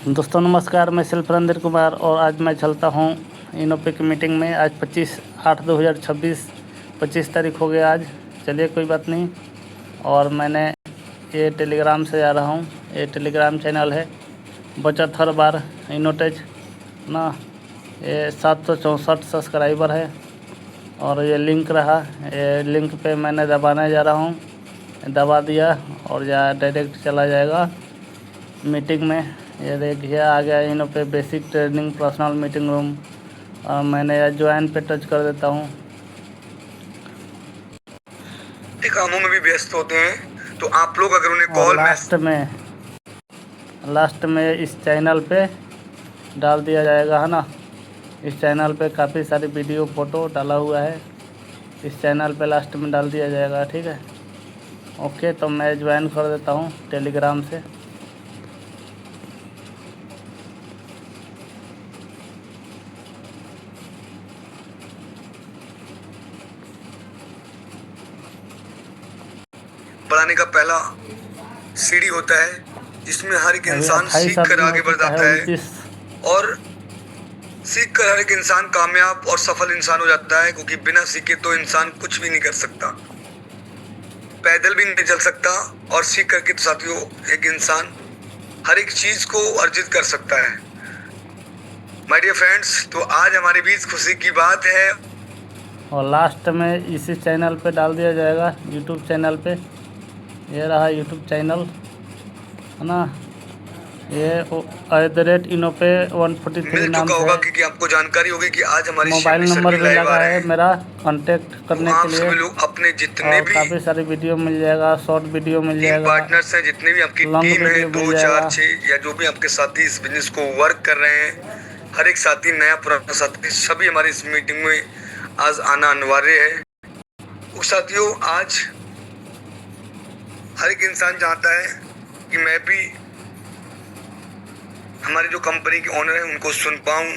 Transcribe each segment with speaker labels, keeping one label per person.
Speaker 1: दोस्तों नमस्कार, मैं शिल्पेंद्र कुमार और आज मैं चलता हूँ इनोपे की मीटिंग में। आज 25/8/2026 25 तारीख हो गया आज। चलिए कोई बात नहीं। और मैंने ये टेलीग्राम से जा रहा हूँ। ये टेलीग्राम चैनल है बचत हर बार इनोटेज ना। ये 764 सब्सक्राइबर है और ये लिंक रहा। ये लिंक पे मैंने दबाने जा रहा हूँ, दबा दिया और या डायरेक्ट चला जाएगा मीटिंग में। ये देखिए आ गया इन पे basic training personal meeting room. और मैंने ज्वाइन पे टच कर देता हूँ।
Speaker 2: कामों में भी व्यस्त होते हैं, तो आप लोग अगर उन्हें
Speaker 1: और
Speaker 2: कॉल
Speaker 1: लास्ट में इस चैनल पे डाल दिया जाएगा, है ना। इस चैनल पे काफ़ी सारी वीडियो फ़ोटो डाला हुआ है। इस चैनल पे लास्ट में डाल दिया जाएगा, ठीक है। ओके, तो मैं ज्वाइन कर देता हूँ टेलीग्राम से।
Speaker 2: बढ़ाने का पहला सीढ़ी होता है, जिसमें हर एक इंसान सीख कर आगे बढ़ जाता है और सीख कर हर एक इंसान कामयाब और सफल इंसान हो जाता है, क्योंकि बिना सीखे तो इंसान कुछ भी नहीं कर सकता, पैदल भी नहीं चल सकता। और सीख करके तो साथियों एक इंसान हर एक चीज को अर्जित कर सकता है। माय डियर फ्रेंड्स, तो आज हमारे बीच खुशी की बात है
Speaker 1: और लास्ट में इसी चैनल पे डाल दिया जाएगा, यूट्यूब चैनल पे। ये रहा यूट्यूब चैनल, है ना। ये @इनोपे 143
Speaker 2: मिल
Speaker 1: नाम
Speaker 2: चुका
Speaker 1: से
Speaker 2: होगा,
Speaker 1: है।
Speaker 2: क्योंकि आपको जानकारी होगी कि आज हमारी
Speaker 1: मोबाइल नंबर भी लगा है मेरा कांटेक्ट करने
Speaker 2: तो
Speaker 1: के
Speaker 2: आप
Speaker 1: लिए।
Speaker 2: सभी लोग अपने जितने
Speaker 1: और
Speaker 2: भी
Speaker 1: काफ़ी सारी वीडियो मिल जाएगा, शॉर्ट वीडियो मिल
Speaker 2: टीम
Speaker 1: जाएगा,
Speaker 2: पार्टनर्स हैं, जितने भी आपकी
Speaker 1: लॉन्ग
Speaker 2: टीम है,
Speaker 1: वीडियो मिल
Speaker 2: 2 4
Speaker 1: जाएगा।
Speaker 2: 6 या जो भी आपके साथी इस बिजनेस को वर्क कर रहे हैं, हर एक साथी नया पुराना साथी सभी हमारी इस मीटिंग में आज आना अनिवार्य है। तो साथियों आज हर एक इंसान चाहता है कि मैं भी हमारी जो कंपनी के ओनर हैं उनको सुन पाऊं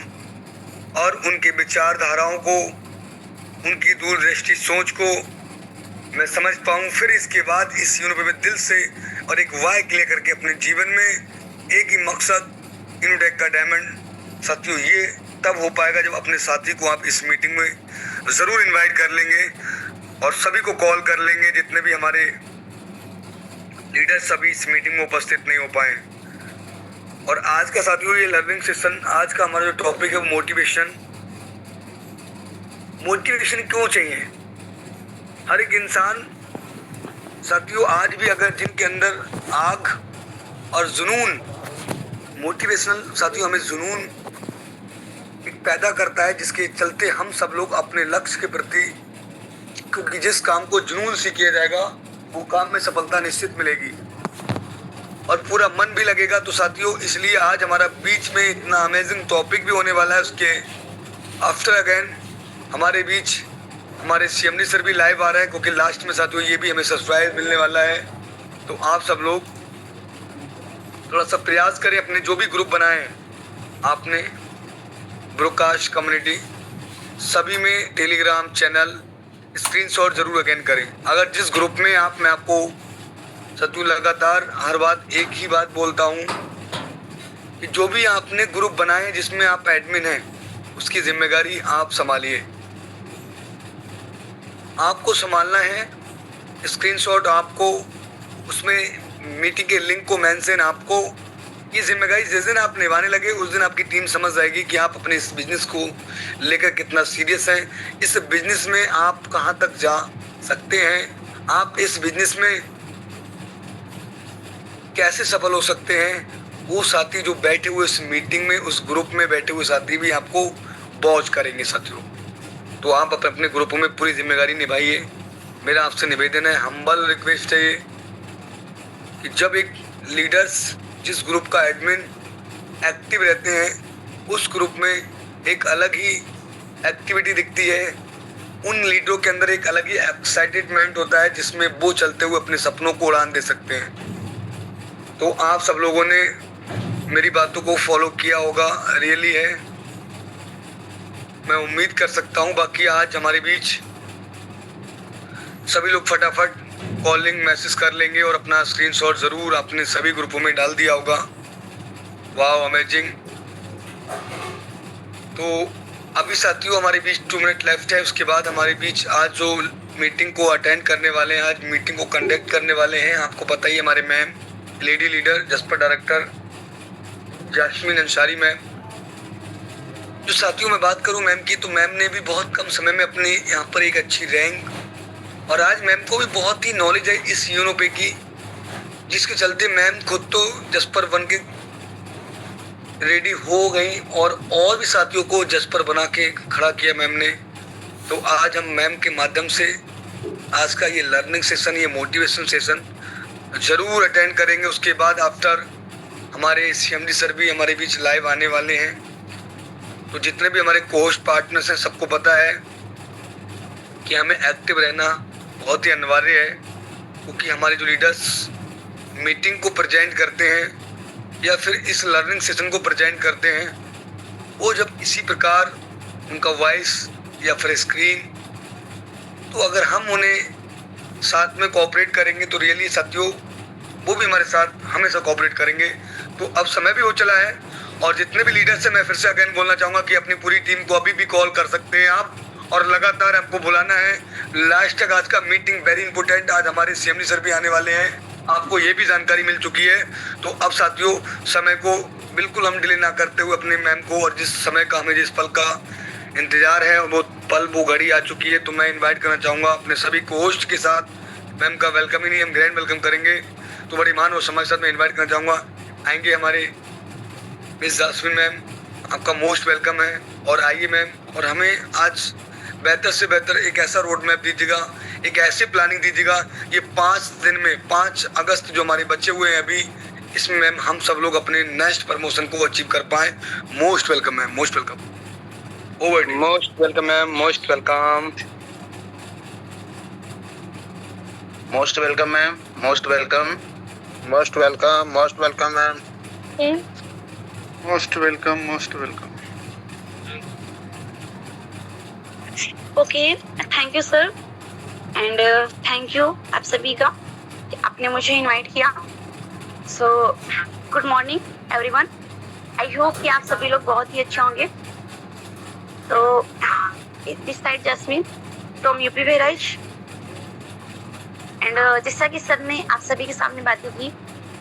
Speaker 2: और उनके विचारधाराओं को, उनकी दूरदृष्टि सोच को मैं समझ पाऊं। फिर इसके बाद इस यूनिवर्सिटी में दिल से और एक वाई क्लियर करके अपने जीवन में एक ही मकसद इनोटेक का डायमंड। साथियों ये तब हो पाएगा जब अपने साथी को आप इस मीटिंग में जरूर इनवाइट कर लेंगे और सभी को कॉल कर लेंगे। जितने भी हमारे लीडर सभी इस मीटिंग में उपस्थित नहीं हो पाए। और आज का साथियों ये लर्निंग सेशन, आज का हमारा जो टॉपिक है वो मोटिवेशन। मोटिवेशन क्यों चाहिए हर एक इंसान। साथियों आज भी अगर जिनके अंदर आग और जुनून, मोटिवेशनल साथियों हमें जुनून एक पैदा करता है, जिसके चलते हम सब लोग अपने लक्ष्य के प्रति, क्योंकि जिस काम को जुनून से किया जाएगा वो काम में सफलता निश्चित मिलेगी और पूरा मन भी लगेगा। तो साथियों इसलिए आज हमारा बीच में इतना अमेजिंग टॉपिक भी होने वाला है। उसके आफ्टर अगेन हमारे बीच हमारे सीएमडी सर भी लाइव आ रहे हैं, क्योंकि लास्ट में साथियों ये भी हमें सरप्राइज मिलने वाला है। तो आप सब लोग थोड़ा सा प्रयास करें, अपने जो भी ग्रुप बनाए हैं आपने, ब्रोडकास्ट कम्युनिटी सभी में टेलीग्राम चैनल स्क्रीनशॉट जरूर अगेन करें। अगर जिस ग्रुप में आप, मैं आपको साथियों लगातार हर बात एक ही बात बोलता हूँ कि जो भी आपने ग्रुप बनाए जिसमें आप एडमिन हैं, उसकी जिम्मेदारी आप संभालिए। आपको संभालना है। स्क्रीनशॉट आपको, उसमें मीटिंग के लिंक को मेंशन आपको, ये जिम्मेदारी जिस दिन आप निभाने लगे उस दिन आपकी टीम समझ जाएगी कि आप अपने इस बिजनेस को लेकर कितना सीरियस हैं, इस बिजनेस में आप कहाँ तक जा सकते हैं, आप इस बिजनेस में कैसे सफल हो सकते हैं। वो साथी जो बैठे हुए इस मीटिंग में, उस ग्रुप में बैठे हुए साथी भी आपको वॉच करेंगे साथियों। तो आप अपने ग्रुपों में पूरी जिम्मेदारी निभाइए। मेरा आपसे निवेदन है, हम्बल रिक्वेस्ट है ये कि जब एक लीडर्स जिस ग्रुप का एडमिन एक्टिव रहते हैं उस ग्रुप में एक अलग ही एक्टिविटी दिखती है, उन लीडरों के अंदर एक अलग ही एक्साइटेडमेंट होता है, जिसमें वो चलते हुए अपने सपनों को उड़ान दे सकते हैं। तो आप सब लोगों ने मेरी बातों को फॉलो किया होगा, रियली है, मैं उम्मीद कर सकता हूँ। बाकी आज हमारे बीच सभी लोग फटाफट कॉलिंग मैसेज कर लेंगे और अपना स्क्रीनशॉट जरूर आपने सभी ग्रुपों में डाल दिया होगा। वाह अमेजिंग। तो अभी साथियों हमारे बीच 2 मिनट लेफ्ट है, उसके बाद हमारे बीच आज जो मीटिंग को अटेंड करने वाले हैं, आज मीटिंग को कंडक्ट करने वाले हैं, आपको पता ही है हमारे ma'am lady leader Jasper director Jasmine Ansari ma'am. जो साथियों मैं बात करूं मैम की, तो मैम ने भी बहुत कम समय में अपनी यहाँ पर एक अच्छी रैंक, और आज मैम को भी बहुत ही नॉलेज है इस यूनो पे की, जिसके चलते मैम खुद तो जसपर बन के रेडी हो गई और भी साथियों को जसपर बना के खड़ा किया मैम ने। तो आज हम मैम के माध्यम से आज का ये लर्निंग सेशन, ये मोटिवेशन सेशन जरूर अटेंड करेंगे। उसके बाद आफ्टर हमारे CMD सर भी हमारे बीच लाइव आने वाले हैं। तो जितने भी हमारे कोस्ट पार्टनर्स हैं, सबको पता है कि हमें एक्टिव रहना बहुत ही अनिवार्य है, क्योंकि हमारे जो लीडर्स मीटिंग को प्रेजेंट करते हैं या फिर इस लर्निंग सेशन को प्रेजेंट करते हैं, वो जब इसी प्रकार उनका वॉइस या फिर स्क्रीन, तो अगर हम उन्हें साथ में कोऑपरेट करेंगे तो रियली साथियों वो भी हमारे साथ हमेशा कोऑपरेट करेंगे। तो अब समय भी हो चला है, और जितने भी लीडर्स हैं मैं फिर से अगेन बोलना चाहूँगा कि अपनी पूरी टीम को अभी भी कॉल कर सकते हैं आप, और लगातार आपको बुलाना है लास्ट तक। आज का मीटिंग वेरी इंपॉर्टेंट, आज हमारे CMD सर भी आने वाले हैं, आपको ये भी जानकारी मिल चुकी है। तो अब साथियों समय को बिल्कुल हम डिले ना करते हुए अपने मैम को, और जिस समय का हमें जिस पल का इंतजार है वो पल वो घड़ी आ चुकी है, तो मैं इनवाइट करना चाहूँगा अपने सभी को होस्ट के साथ। मैम का वेलकम ही नहीं, हम ग्रैंड वेलकम करेंगे, तो बड़ी मान और समय के साथ मैं इन्वाइट करना चाहूँगा। आएंगे हमारे मिस जास्मिन मैम, आपका मोस्ट वेलकम है। और आइए मैम, और हमें आज बेहतर से बेहतर एक ऐसा रोड मैप दीजिएगा, एक ऐसी प्लानिंग दीजिएगा, ये 5 दिन में 5 अगस्त जो हमारे बच्चे हुए हैं अभी, इसमें मैम हम सब लोग अपने नेक्स्ट प्रमोशन को अचीव कर पाए। Most welcome ma'am, most welcome. Over.
Speaker 3: Most welcome ma'am, most welcome. Most welcome ma'am, most welcome. Most welcome, most welcome ma'am.
Speaker 4: Most welcome, most welcome.
Speaker 5: Okay, thank you sir, and thank you आप सभी का कि आपने मुझे invite किया। So good morning everyone, I hope कि आप सभी लोग बहुत ही अच्छे होंगे। तो this side Jasmine from UP Bahraich, and जैसा कि सर ने आप सभी के सामने बातें की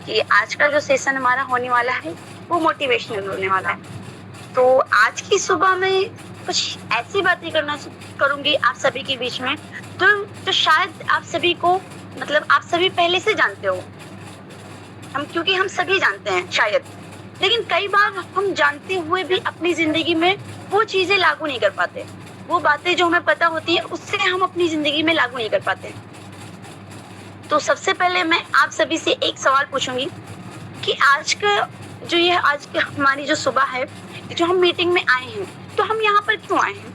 Speaker 5: कि आज का जो सेशन हमारा होने वाला है वो मोटिवेशनल होने वाला है। तो आज की सुबह में कुछ ऐसी बातें करूंगी आप सभी के बीच में तो शायद आप सभी को, मतलब आप सभी पहले से जानते हो, क्योंकि हम सभी जानते हैं शायद, लेकिन कई बार हम जानते हुए भी अपनी जिंदगी में वो चीजें लागू नहीं कर पाते, वो बातें जो हमें पता होती है उससे हम अपनी जिंदगी में लागू नहीं कर पाते। तो सबसे पहले मैं आप सभी से एक सवाल पूछूंगी कि आज हमारी जो सुबह है, जो हम मीटिंग में आए हैं, तो हम यहाँ पर क्यों आए हैं?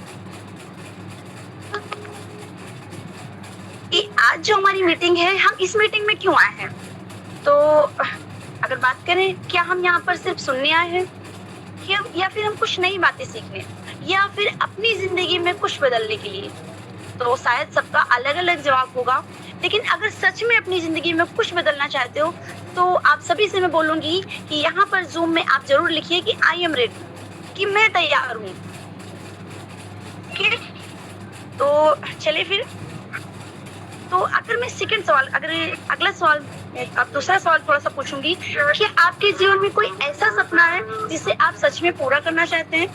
Speaker 5: कि आज जो हमारी मीटिंग है, हम इस मीटिंग में क्यों आए हैं? तो अगर बात करें, क्या हम यहाँ पर सिर्फ सुनने आए हैं, या फिर हम कुछ नई बातें सीखने, या फिर अपनी जिंदगी में कुछ बदलने के लिए? तो शायद सबका अलग अलग जवाब होगा, लेकिन अगर सच में अपनी जिंदगी में कुछ बदलना चाहते हो तो आप सभी से मैं बोलूंगी कि यहाँ पर जूम में आप जरूर लिखिए कि आई एम रेडी, कि मैं तैयार हूँ। तो चलिए फिर, तो अगर मैं अगला सवाल, अब दूसरा सवाल थोड़ा सा पूछूंगी कि आपके जीवन में कोई ऐसा सपना है जिसे आप सच में पूरा करना चाहते हैं?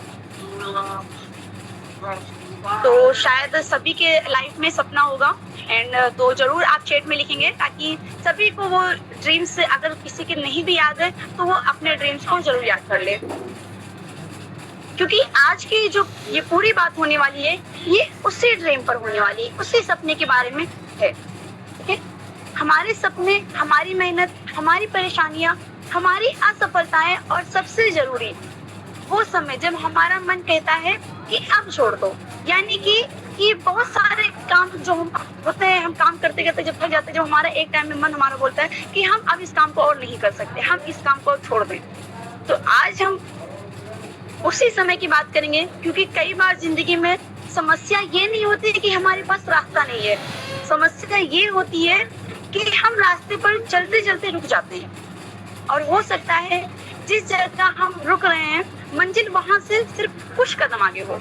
Speaker 5: तो शायद सभी के लाइफ में सपना होगा, एंड तो जरूर आप चैट में लिखेंगे ताकि सभी को वो ड्रीम्स, अगर किसी के नहीं भी याद है तो वो अपने ड्रीम्स को जरूर याद कर ले, क्योंकि आज की जो ये पूरी बात होने वाली है ये उसी ड्रीम पर होने वाली है, उसी सपने के बारे में है। ठीक है, हमारे सपने, हमारी मेहनत, हमारी परेशानियां, हमारी असफलताएं, और सबसे जरूरी वो समय जब हमारा मन कहता है कि अब छोड़ दो, यानी कि बहुत सारे काम जो हम होते हैं, हम काम करते करते जब थक जाते हैं, जब हमारा एक टाइम में मन हमारा बोलता है कि हम अब इस काम को और नहीं कर सकते, हम इस काम को छोड़ दें। तो आज हम उसी समय की बात करेंगे, क्योंकि कई बार जिंदगी में समस्या ये नहीं होती कि हमारे पास रास्ता नहीं है, समस्या ये होती है कि हम रास्ते पर चलते चलते रुक जाते हैं, और हो सकता है जिस जगह हम रुक रहे हैं मंजिल वहां से सिर्फ कुछ कदम आगे हो।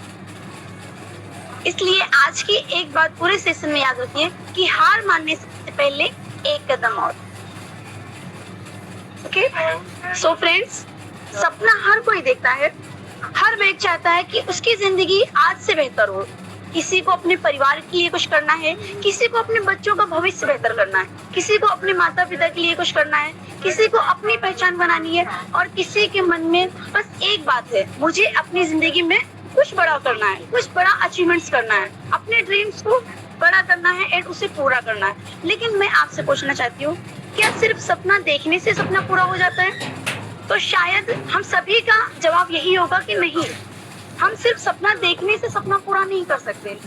Speaker 5: इसलिए आज की एक बात पूरे सेशन में याद रखिए कि हार मानने से पहले एक कदम और। ओके, सो फ्रेंड्स, सपना हर कोई देखता है, हर व्यक्ति चाहता है कि उसकी जिंदगी आज से बेहतर हो। किसी को अपने परिवार के लिए कुछ करना है, किसी को अपने बच्चों का भविष्य बेहतर करना है, किसी को अपने माता पिता के लिए कुछ करना है, किसी को अपनी पहचान बनानी है, और किसी के मन में बस एक बात है, मुझे अपनी जिंदगी में कुछ बड़ा करना है, कुछ बड़ा अचीवमेंट्स करना है, अपने ड्रीम्स को बड़ा करना है एंड उसे पूरा करना है। लेकिन मैं आपसे पूछना चाहती हूँ, क्या सिर्फ सपना देखने से सपना पूरा हो जाता है? तो शायद हम सभी का जवाब यही होगा कि नहीं, हम सिर्फ सपना देखने से सपना पूरा नहीं कर सकते।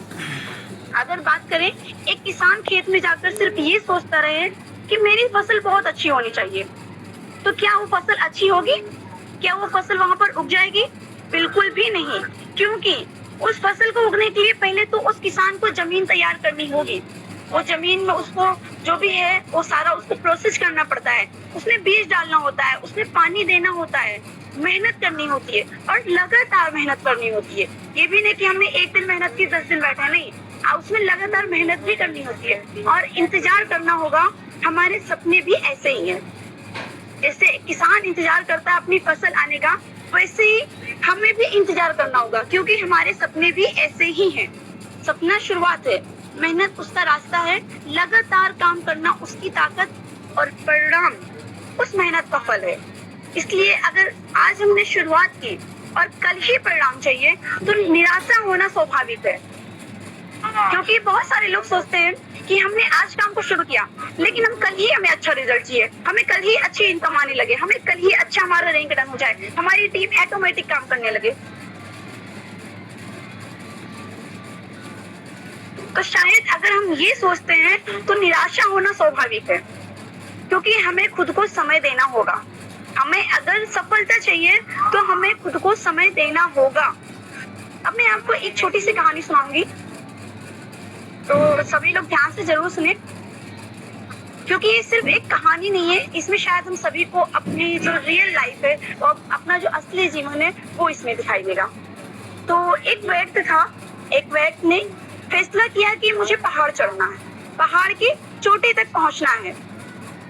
Speaker 5: अगर बात करें, एक किसान खेत में जाकर सिर्फ ये सोचता रहे कि मेरी फसल बहुत अच्छी होनी चाहिए, तो क्या वो फसल अच्छी होगी? क्या वो फसल वहां पर उग जाएगी? बिल्कुल भी नहीं, क्योंकि उस फसल को उगने के लिए पहले तो उस किसान को जमीन तैयार करनी होगी। वो जमीन में उसको जो भी है वो सारा उसको प्रोसेस करना पड़ता है, उसमें बीज डालना होता है, उसमें पानी देना होता है, मेहनत करनी होती है और लगातार मेहनत करनी होती है। ये भी नहीं कि हमने एक दिन मेहनत की 10 दिन बैठा, नहीं, उसमें लगातार मेहनत भी करनी होती है और इंतजार करना होगा। हमारे सपने भी ऐसे ही है, जैसे किसान इंतजार करता है अपनी फसल आने का, वैसे ही हमें भी इंतजार करना होगा, क्योंकि हमारे सपने भी ऐसे ही हैं। सपना शुरुआत है, मेहनत उसका रास्ता है, लगातार काम करना उसकी ताकत और परिणाम उस मेहनत का फल है। इसलिए अगर आज हमने शुरुआत की और कल ही परिणाम चाहिए तो निराशा होना स्वाभाविक है, क्योंकि बहुत सारे लोग सोचते हैं कि हमने आज काम को शुरू किया लेकिन हम कल ही हमें अच्छा रिजल्ट चाहिए, हमें कल ही अच्छी इनकम आने लगे, हमें कल ही अच्छा हमारा रैंक डन हो जाए, हमारी टीम ऑटोमेटिक काम करने लगे। तो शायद अगर हम ये सोचते हैं तो निराशा होना स्वाभाविक है, क्योंकि हमें खुद को समय देना होगा। हमें अगर सफलता चाहिए तो हमें खुद को समय देना होगा। अब मैं आपको एक छोटी सी कहानी सुनाऊंगी, तो सभी लोग ध्यान से जरूर सुने, क्योंकि ये सिर्फ एक कहानी नहीं है, इसमें शायद हम सभी को अपनी जो रियल लाइफ है और अपना जो असली जीवन है वो इसमें दिखाई देगा। तो एक व्यक्ति था, एक व्यक्ति ने फैसला किया कि मुझे पहाड़ चढ़ना है, पहाड़ की चोटी तक पहुंचना है।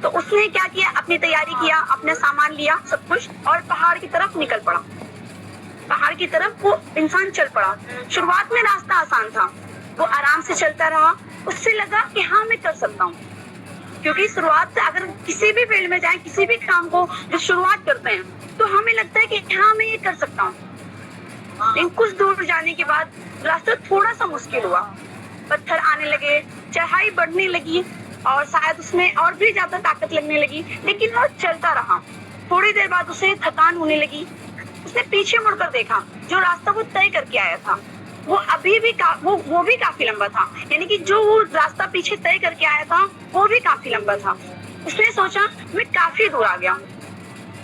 Speaker 5: तो उसने क्या किया, अपनी तैयारी किया, अपना सामान लिया, सब कुछ, और पहाड़ की तरफ निकल पड़ा। पहाड़ की तरफ वो इंसान चल पड़ा। शुरुआत में रास्ता आसान था, वो आराम से चलता रहा, उससे लगा कि हाँ मैं कर सकता हूँ, क्योंकि शुरुआत से अगर किसी भी फील्ड में जाए, किसी भी काम को जब शुरुआत करते हैं तो हमें लगता है कि हाँ मैं ये कर सकता हूँ। लेकिन कुछ दूर जाने के बाद रास्ता थोड़ा सा मुश्किल हुआ, पत्थर आने लगे, चढ़ाई बढ़ने लगी और शायद उसमें और भी ज्यादा ताकत लगने लगी, लेकिन वो चलता रहा। थोड़ी देर बाद उसे थकान होने लगी। उसने पीछे मुड़कर देखा, जो रास्ता वो तय करके आया था वो अभी भी वो भी काफी लंबा था, यानी कि जो वो रास्ता पीछे तय करके आया था वो भी काफी लंबा था। उसने सोचा मैं काफी दूर आ गया हूँ,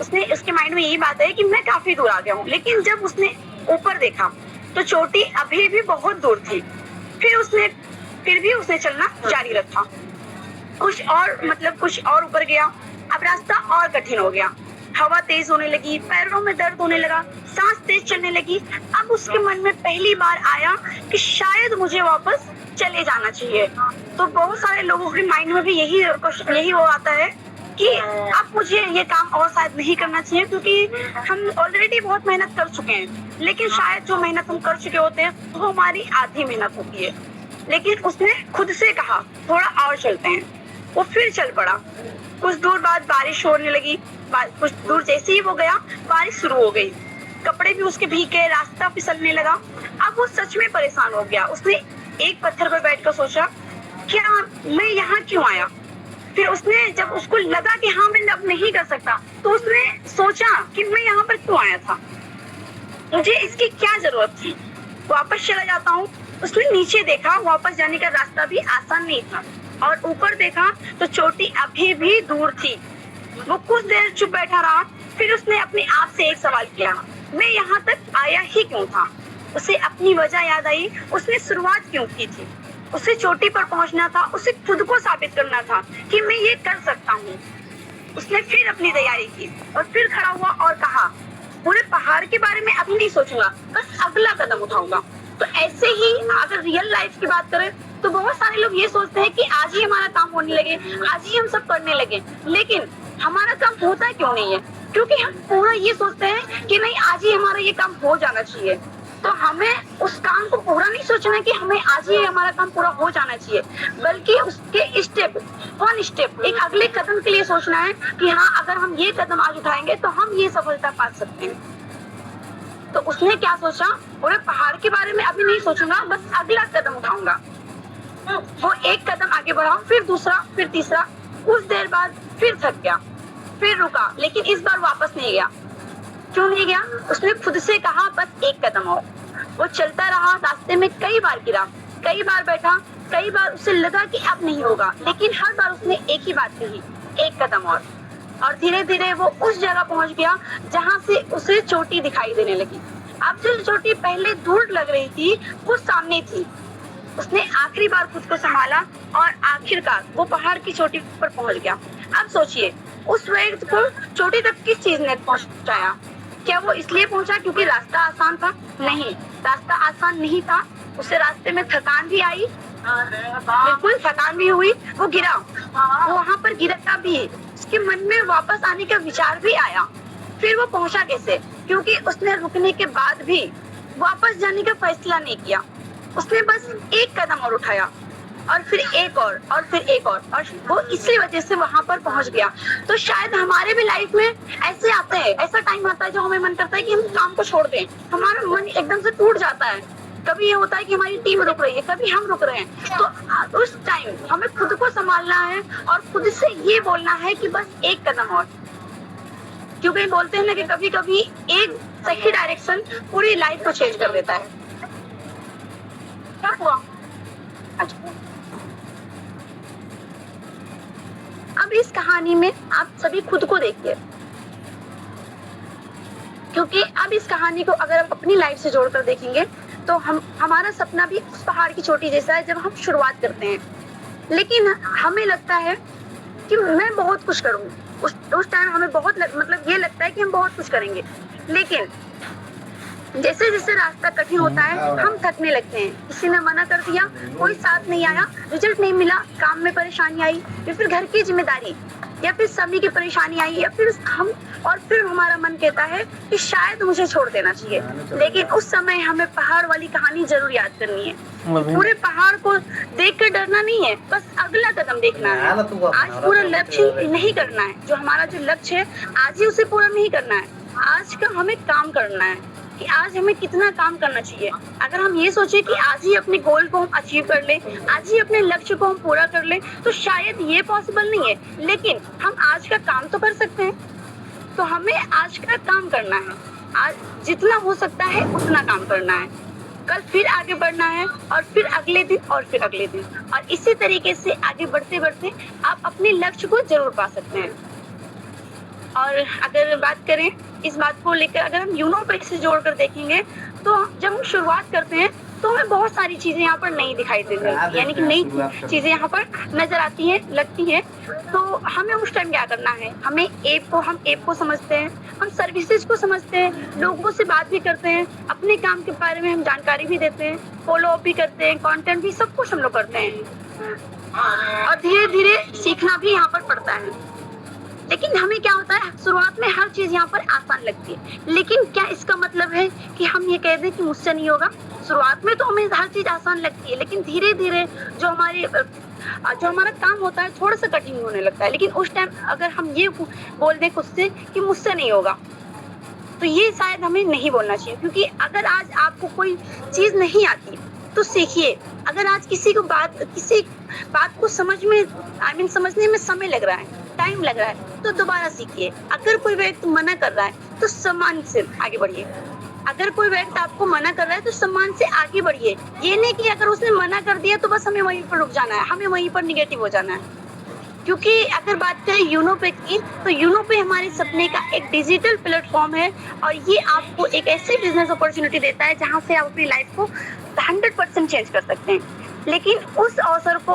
Speaker 5: उसके माइंड में यही बात है कि मैं काफी दूर आ गया हूँ। लेकिन जब उसने ऊपर देखा तो चोटी अभी भी बहुत दूर थी। फिर भी उसने चलना जारी रखा। कुछ और ऊपर गया। अब रास्ता और कठिन हो गया, हवा तेज होने लगी, पैरों में दर्द होने लगा, सांस तेज चलने लगी। अब उसके मन में पहली बार आया कि शायद मुझे वापस चले जाना चाहिए। तो बहुत सारे लोगों के माइंड में भी यही वो आता है कि अब मुझे ये काम और शायद नहीं करना चाहिए, क्योंकि हम ऑलरेडी बहुत मेहनत कर चुके हैं। लेकिन शायद जो मेहनत हम कर चुके होते हैं वो हमारी आधी मेहनत होती है। लेकिन उसने खुद से कहा थोड़ा और चलते हैं। वो फिर चल पड़ा। कुछ दूर बाद बारिश होने लगी। कुछ दूर जैसे ही वो गया बारिश शुरू हो गई, कपड़े भी उसके भीगे, रास्ता फिसलने लगा। अब वो सच में परेशान हो गया। उसने एक पत्थर पर बैठकर सोचा, क्या मैं यहाँ क्यों आया? फिर उसने जब उसको लगा कि हाँ मैं अब नहीं कर सकता, तो उसने सोचा कि मैं यहाँ पर क्यों आया था, मुझे इसकी क्या जरूरत थी, वापस चला जाता हूँ। उसने नीचे देखा, वापस जाने का रास्ता भी आसान नहीं था, और ऊपर देखा तो चोटी अभी भी दूर थी। वो कुछ देर चुप बैठा रहा। फिर उसने अपने आप से एक सवाल किया, मैं यहाँ तक आया ही क्यों था? उसे अपनी वजह याद आई, उसने शुरुआत क्यों की थी। उसे चोटी पर पहुंचना था, उसे खुद को साबित करना था कि मैं ये कर सकता हूँ। उसने फिर अपनी तैयारी की और फिर खड़ा हुआ और कहा पूरे पहाड़ के बारे में अभी नहीं सोचूंगा, बस अगला कदम उठाऊंगा। तो ऐसे ही अगर रियल लाइफ की बात करें तो बहुत सारे लोग ये सोचते हैं कि आज ही हमारा काम होने लगे, आज ही हम सब करने लगे, लेकिन हमारा काम होता क्यों नहीं है? क्योंकि हम पूरा ये सोचते हैं कि नहीं आज ही हमारा ये काम हो जाना चाहिए। तो हमें उस काम को पूरा नहीं सोचना कि हमें आज ही हमारा काम पूरा हो जाना चाहिए, बल्कि उसके स्टेप एक अगले कदम के लिए सोचना है कि हाँ अगर हम ये कदम आज उठाएंगे तो हम ये सफलता पा सकते हैं। तो उसने क्या सोचा, पूरे पहाड़ के बारे में अभी नहीं सोचूंगा, बस अगला कदम उठाऊंगा। वो एक कदम आगे बढ़ा, फिर दूसरा, फिर तीसरा। कुछ देर बाद फिर थक गया, फिर रुका, लेकिन इस बार वापस नहीं गया। क्यों नहीं गया? उसने खुद से कहा बस एक कदम और। वो चलता रहा, रास्ते में कई बार गिरा, कई बार बैठा, कई बार उसे लगा कि अब नहीं होगा, लेकिन हर बार उसने एक ही बात कही, एक कदम और धीरे धीरे वो उस जगह पहुंच गया जहां से उसे चोटी दिखाई देने लगी। अब जो चोटी पहले दूर लग रही थी वो सामने थी। उसने आखिरी बार खुद को संभाला और आखिरकार वो पहाड़ की चोटी पर पहुंच गया। अब सोचिए उस व्यक्ति को चोटी तक किस चीज ने पहुंचाया? क्या वो इसलिए पहुंचा क्योंकि रास्ता आसान था? नहीं, रास्ता आसान नहीं था। उसे रास्ते में थकान भी आई, बिल्कुल थकान भी हुई, वो गिरा, वो वहां पर गिरा भी, उसके मन में वापस आने का विचार भी आया। फिर वो पहुंचा कैसे? क्योंकि उसने रुकने के बाद भी वापस जाने का फैसला नहीं किया। उसने बस एक कदम और उठाया और फिर एक और फिर एक और वो इसी वजह से वहां पर पहुंच गया। तो शायद हमारे भी लाइफ में ऐसे आते हैं, ऐसा टाइम आता है जो हमें मन करता है कि हम काम को छोड़ दें, हमारा मन एकदम से टूट जाता है। कभी ये होता है कि हमारी टीम रुक रही है, कभी हम रुक रहे हैं, तो उस टाइम हमें खुद को संभालना है और खुद से ये बोलना है कि बस एक कदम और। क्योंकि बोलते हैं ना कि कभी कभी एक सही डायरेक्शन पूरी लाइफ को चेंज कर देता है। क्या हुआ? अच्छा, अब इस कहानी में आप सभी खुद को देखिए, क्योंकि अब इस कहानी को अगर आप अपनी लाइफ से जोड़कर देखेंगे तो हमारा सपना भी उस पहाड़ की चोटी जैसा है जब हम शुरुआत करते हैं। लेकिन हमें लगता है कि मैं बहुत कुछ करूँ, उस टाइम हमें बहुत मतलब ये लगता है कि हम बहुत कुछ करेंगे, लेकिन जैसे जैसे रास्ता कठिन होता है हम थकने लगते हैं। किसी ने मना कर दिया, कोई साथ नहीं आया, रिजल्ट नहीं मिला, काम में परेशानी आई, या फिर घर की जिम्मेदारी, या फिर समय की परेशानी आई, या फिर फिर हमारा मन कहता है कि शायद मुझे छोड़ देना चाहिए। लेकिन उस समय हमें पहाड़ वाली कहानी जरूर याद करनी है। पूरे पहाड़ को देख कर डरना नहीं है, बस अगला कदम देखना है। आज पूरा लक्ष्य नहीं करना है, जो हमारा जो लक्ष्य है आज ही उसे पूरा नहीं करना है। आज का हमें काम करना है कि आज हमें कितना काम करना चाहिए। अगर हम ये सोचे कि आज ही अपने गोल को हम अचीव कर ले, आज ही अपने लक्ष्य को हम पूरा कर ले, तो शायद ये पॉसिबल नहीं है, लेकिन हम आज का काम तो कर सकते हैं। तो हमें आज का काम करना है, आज जितना हो सकता है उतना काम करना है, कल फिर आगे बढ़ना है, और फिर अगले दिन, और फिर अगले दिन, और इसी तरीके से आगे बढ़ते बढ़ते आप अपने लक्ष्य को जरूर पा सकते हैं। और अगर बात करें इस बात को लेकर, अगर हम यूनोपेक से जोड़कर देखेंगे तो जब हम शुरुआत करते हैं तो हमें बहुत सारी चीजें यहाँ पर नहीं दिखाई देती हैं, यानी कि नई चीजें यहाँ पर नजर आती हैं, लगती हैं। तो हमें उस टाइम क्या करना है? हम ऐप को समझते हैं, हम सर्विसेज को समझते हैं, लोगों से बात भी करते हैं, अपने काम के बारे में हम जानकारी भी देते हैं, फॉलो अप भी करते हैं, कंटेंट भी, सब कुछ हम लोग करते हैं, और धीरे धीरे सीखना भी यहाँ पर पड़ता है। लेकिन हमें क्या होता है, शुरुआत में हर चीज यहाँ पर आसान लगती है, लेकिन क्या इसका मतलब है कि हम ये कह दें कि मुझसे नहीं होगा? शुरुआत में तो हमें हर चीज आसान लगती है, लेकिन धीरे धीरे जो हमारा काम होता है थोड़ा सा कठिन होने लगता है। लेकिन उस टाइम अगर हम ये बोल दें खुद से कि मुझसे नहीं होगा, तो ये शायद हमें नहीं बोलना चाहिए। क्योंकि अगर आज आपको कोई चीज नहीं आती तो सीखिए। अगर आज किसी बात को समझने में समय लग रहा है, टाइम लग रहा है, तो दोबारा सीखिए। अगर कोई व्यक्ति मना कर रहा है तो सम्मान से आगे बढ़िए। अगर कोई व्यक्ति आपको मना कर रहा है तो सम्मान से आगे बढ़िए। ये नहीं कि अगर उसने मना कर दिया तो बस हमें वहीं पर रुक जाना है, हमें वहीं पर निगेटिव हो जाना है। क्योंकि अगर बात करें यूनोपे की, तो यूनोपे हमारे सपने का एक डिजिटल प्लेटफॉर्म है, और ये आपको एक ऐसी बिजनेस अपॉर्चुनिटी देता है जहाँ से आप अपनी लाइफ को 100% चेंज कर सकते हैं। लेकिन उस अवसर को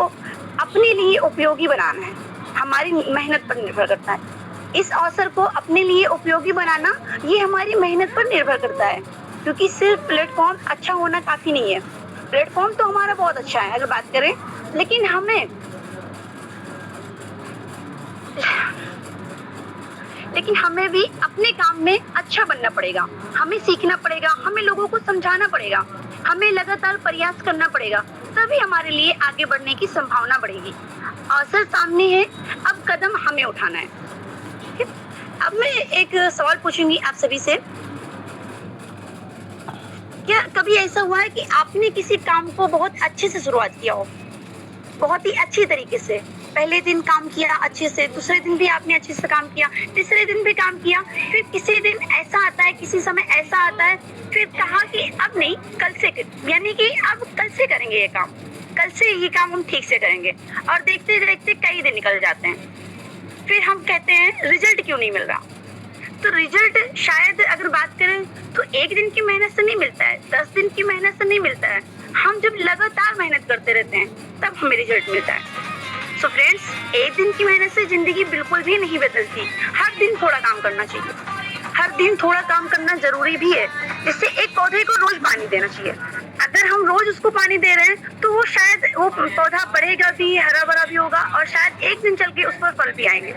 Speaker 5: अपने लिए उपयोगी बनाना है, हमारी मेहनत पर निर्भर करता है। इस अवसर को अपने लिए उपयोगी बनाना ये हमारी मेहनत पर निर्भर करता है, क्योंकि सिर्फ प्लेटफॉर्म अच्छा होना काफ़ी नहीं है। प्लेटफॉर्म तो हमारा बहुत अच्छा है अगर बात करें, लेकिन हमें भी अपने काम में अच्छा बनना पड़ेगा, हमें सीखना पड़ेगा, हमें लोगों को समझाना पड़ेगा, हमें लगातार प्रयास करना पड़ेगा, तभी हमारे लिए आगे बढ़ने की संभावना बढ़ेगी। अवसर सामने है, अब कदम हमें उठाना है। ठीक है? अब मैं एक सवाल पूछूंगी आप सभी से, क्या कभी ऐसा हुआ है कि आपने किसी काम को बहुत अच्छे से शुरुआत किया हो, बहुत ही अच्छी तरीके से, पहले दिन काम किया अच्छे से, दूसरे दिन भी आपने अच्छे से काम किया, तीसरे दिन भी काम किया, फिर किसी दिन ऐसा आता है, किसी समय ऐसा आता है, फिर कहा कि अब नहीं, कल से, यानी कि अब कल से करेंगे ये काम, कल से ये काम हम ठीक से करेंगे, और देखते देखते कई दिन निकल जाते हैं, फिर हम कहते हैं रिजल्ट क्यों नहीं मिल रहा। तो रिजल्ट शायद अगर बात करें तो एक दिन की मेहनत से नहीं मिलता है, 10 दिन की मेहनत से नहीं मिलता है, हम जब लगातार मेहनत करते रहते हैं तब हमें रिजल्ट मिलता है। सो फ्रेंड्स, एक दिन की मेहनत से जिंदगी बिल्कुल भी नहीं बदलती, हर दिन थोड़ा काम करना चाहिए, हर दिन थोड़ा काम करना जरूरी भी है, जिससे एक पौधे को रोज पानी देना चाहिए। अगर हम रोज उसको पानी दे रहे हैं तो वो शायद वो पौधा बढ़ेगा भी, हरा भरा भी होगा, और शायद एक दिन चल के उस पर फल भी आएंगे।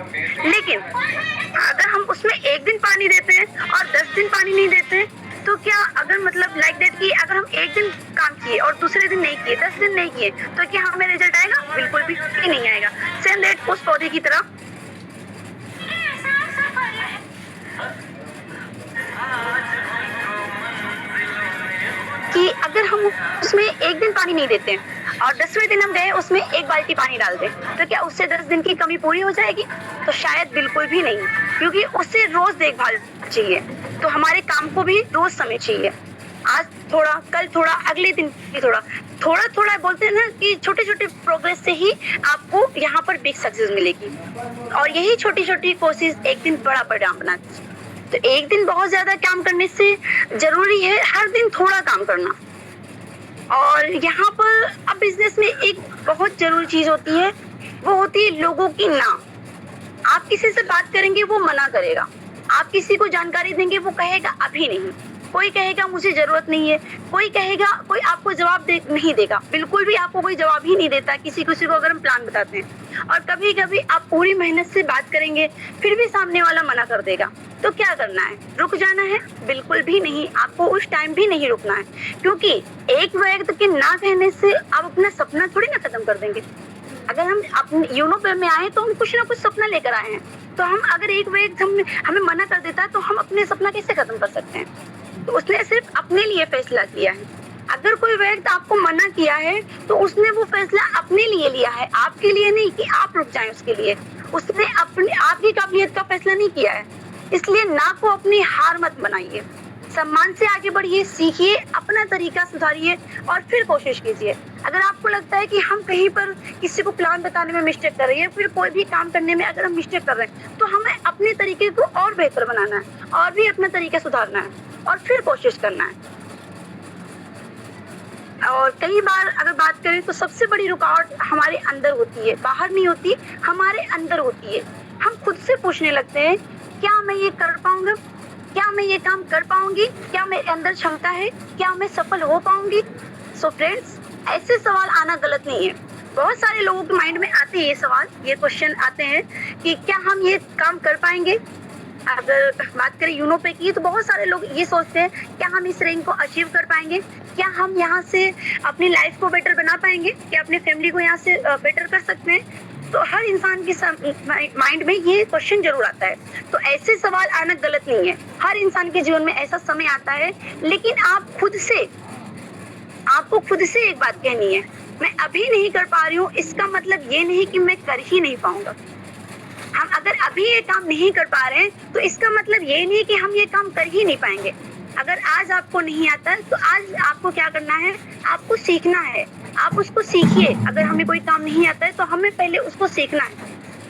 Speaker 5: लेकिन अगर हम उसमें एक दिन पानी देते हैं और 10 दिन पानी नहीं देते हैं, तो क्या अगर मतलब लाइक दैट कि अगर हम एक दिन काम किए और दूसरे दिन नहीं किए, 10 दिन नहीं किए, तो क्या हमें रिजल्ट आएगा? बिल्कुल भी नहीं आएगा। सेम दैट उस पौधे की तरह कि अगर हम उसमें एक दिन पानी नहीं देते और 10वें दिन हम गए उसमें 1 बाल्टी पानी डाल दें, तो क्या उससे 10 दिन की कमी पूरी हो जाएगी? तो शायद बिल्कुल भी नहीं, क्योंकि उससे रोज देखभाल चाहिए। तो हमारे काम को भी रोज समय चाहिए, आज थोड़ा, कल थोड़ा, अगले दिन भी थोड़ा थोड़ा थोड़ा, बोलते हैं ना कि छोटे छोटे प्रोग्रेस से ही आपको यहाँ पर बिग सक्सेस मिलेगी, और यही छोटी छोटी कोशिश एक दिन बड़ा परिणाम बनाती है। तो एक दिन बहुत ज्यादा काम करने से जरूरी है हर दिन थोड़ा काम करना। और यहाँ पर अब बिजनेस में एक बहुत जरूरी चीज होती है, वो होती है लोगों की ना। आप किसी से बात करेंगे वो मना करेगा, आप किसी को जानकारी देंगे वो कहेगा अभी नहीं, कोई कहेगा मुझे जरूरत नहीं है, कोई कहेगा, कोई आपको जवाब नहीं देगा, बिल्कुल भी आपको कोई जवाब ही नहीं देता किसी को अगर हम प्लान बताते हैं। और कभी कभी आप पूरी मेहनत से बात करेंगे फिर भी सामने वाला मना कर देगा, तो क्या करना है? रुक जाना है? बिल्कुल भी नहीं, आपको उस टाइम भी नहीं रुकना है, क्योंकि एक व्यक्ति के ना कहने से आप अपना सपना थोड़ी ना खत्म कर देंगे। अगर हम अपने यूनो में आए तो हम कुछ ना कुछ सपना लेकर आए हैं, तो हम अगर एक व्यक्ति हमें मना कर देता है तो हम अपने सपना कैसे खत्म कर सकते हैं? तो उसने सिर्फ अपने लिए फैसला किया है। अगर कोई व्यक्ति आपको मना किया है तो उसने वो फैसला अपने लिए लिया है, आपके लिए नहीं कि आप रुक जाएं उसके लिए। उसने अपनी आपकी काबिलियत का फैसला नहीं किया है, इसलिए ना को अपनी हार मत बनाइए, सम्मान से आगे बढ़िए, सीखिए, अपना तरीका सुधारिए और फिर कोशिश कीजिए। अगर आपको लगता है कि हम कहीं पर किसी को प्लान बताने में मिस्टेक कर रहे हैं, फिर कोई भी काम करने में अगर हम मिस्टेक कर रहे हैं, तो हमें अपने तरीके को और बेहतर बनाना है और भी अपना तरीका सुधारना है और फिर कोशिश करना है। और कई बार अगर बात करें तो सबसे बड़ी रुकावट हमारे अंदर होती है, बाहर नहीं होती, हमारे अंदर होती है। हम खुद से पूछने लगते हैं, क्या मैं ये कर पाऊंगा? क्या मैं ये काम कर पाऊंगी? क्या मेरे अंदर क्षमता है? क्या मैं सफल हो पाऊंगी? सो फ्रेंड्स, ऐसे सवाल आना गलत नहीं है। बहुत सारे लोगों के माइंड में आते हैं ये सवाल, ये क्वेश्चन आते हैं कि क्या हम ये काम कर पाएंगे। अगर बात करें यूनो पे की, तो बहुत सारे लोग ये सोचते हैं, क्या हम इस रैंक को अचीव कर पाएंगे? क्या हम यहाँ से अपनी लाइफ को बेटर बना पाएंगे? क्या अपने फैमिली को यहाँ से बेटर कर सकते हैं? तो हर इंसान की माइंड में ये क्वेश्चन जरूर आता है। तो ऐसे सवाल आना गलत नहीं है, हर इंसान के जीवन में ऐसा समय आता है, लेकिन आपको खुद से एक बात कहनी है, मैं अभी नहीं कर पा रही हूँ, इसका मतलब ये नहीं कि मैं कर ही नहीं पाऊंगा। हम अगर अभी ये काम नहीं कर पा रहे हैं तो इसका मतलब ये नहीं कि हम ये काम कर ही नहीं पाएंगे। अगर आज आपको नहीं आता है तो आज आपको क्या करना है? आपको सीखना है, आप उसको सीखिए। अगर हमें कोई काम नहीं आता है तो हमें पहले उसको सीखना है।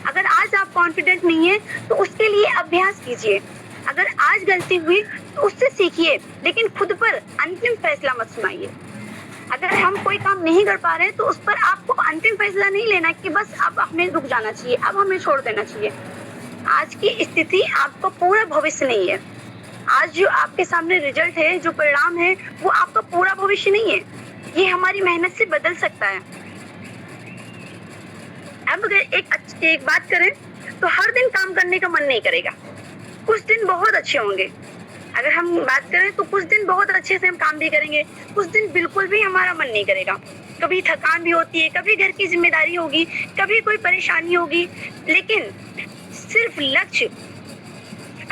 Speaker 5: अगर आज आप कॉन्फिडेंट नहीं है तो उसके लिए अभ्यास कीजिए। अगर आज गलती हुई तो उससे सीखिए, लेकिन खुद पर अंतिम फैसला मत सुनाइए। अगर हम कोई काम नहीं कर पा रहे हैं तो उस पर आपको अंतिम फैसला नहीं लेना कि बस अब हमें रुक जाना चाहिए, अब हमें छोड़ देना चाहिए। आज की स्थिति आपका पूरा भविष्य नहीं है। आज जो आपके सामने रिजल्ट है, जो परिणाम है, वो आपका पूरा भविष्य नहीं है। ये हमारी मेहनत से बदल सकता है। अब अगर एक बात करें तो हर दिन काम करने का मन नहीं करेगा। कुछ दिन बहुत अच्छे होंगे। अगर हम बात करें तो कुछ दिन बहुत अच्छे से हम काम भी करेंगे, कुछ दिन बिल्कुल भी हमारा मन नहीं करेगा। कभी थकान भी होती है, कभी घर की जिम्मेदारी होगी, कभी कोई परेशानी होगी, लेकिन सिर्फ लक्ष्य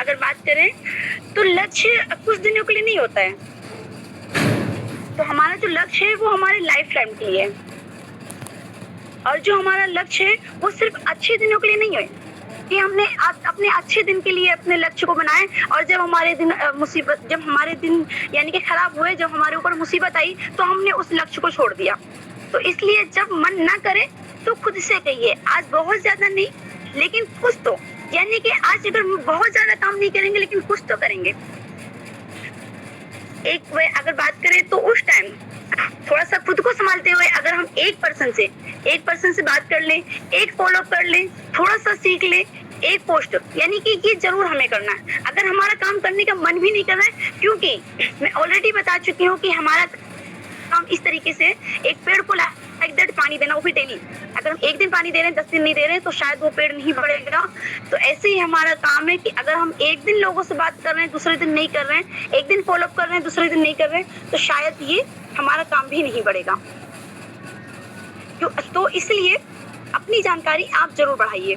Speaker 5: अगर बात करें तो लक्ष्य कुछ दिनों के लिए नहीं होता है। तो हमारा जो लक्ष्य है वो हमारे लाइफ टाइम के लिए है, और जो हमारा लक्ष्य है वो सिर्फ अच्छे दिनों के लिए नहीं है कि हमने अपने अच्छे दिन के लिए अपने लक्ष्य को बनाए, और जब हमारे दिन यानी कि खराब हुए, जब हमारे ऊपर मुसीबत आई तो हमने उस लक्ष्य को छोड़ दिया। तो इसलिए जब मन ना करे तो खुद से कहिए आज बहुत ज्यादा नहीं, लेकिन कुछ तो, यानी कि आज अगर बहुत ज्यादा काम नहीं करेंगे लेकिन कुछ तो करेंगे। अगर बात करें तो उस टाइम थोड़ा सा खुद को संभालते हुए अगर हम एक पर्सन से बात कर लें, एक फॉलो कर लें, थोड़ा सा सीख लें, एक पोस्ट, यानी कि ये जरूर हमें करना है। अगर हमारा काम करने का मन भी नहीं कर रहा है, क्योंकि मैं ऑलरेडी बता चुकी हूँ कि हमारा काम इस तरीके से एक पेड़ को लाइक दैट पानी देना, वो भी डेली। अगर हम एक दिन पानी दे रहे हैं, 10 दिन नहीं दे रहे हैं, तो शायद वो पेड़ नहीं बढ़ेगा। तो ऐसे ही हमारा काम है कि अगर हम एक दिन लोगों से बात कर रहे हैं, दूसरे दिन नहीं कर रहे हैं, एक दिन फॉलो अप कर रहे हैं, दूसरे दिन नहीं कर रहे हैं, तो शायद ये हमारा काम भी नहीं बढ़ेगा। तो इसलिए अपनी जानकारी आप जरूर बढ़ाइए।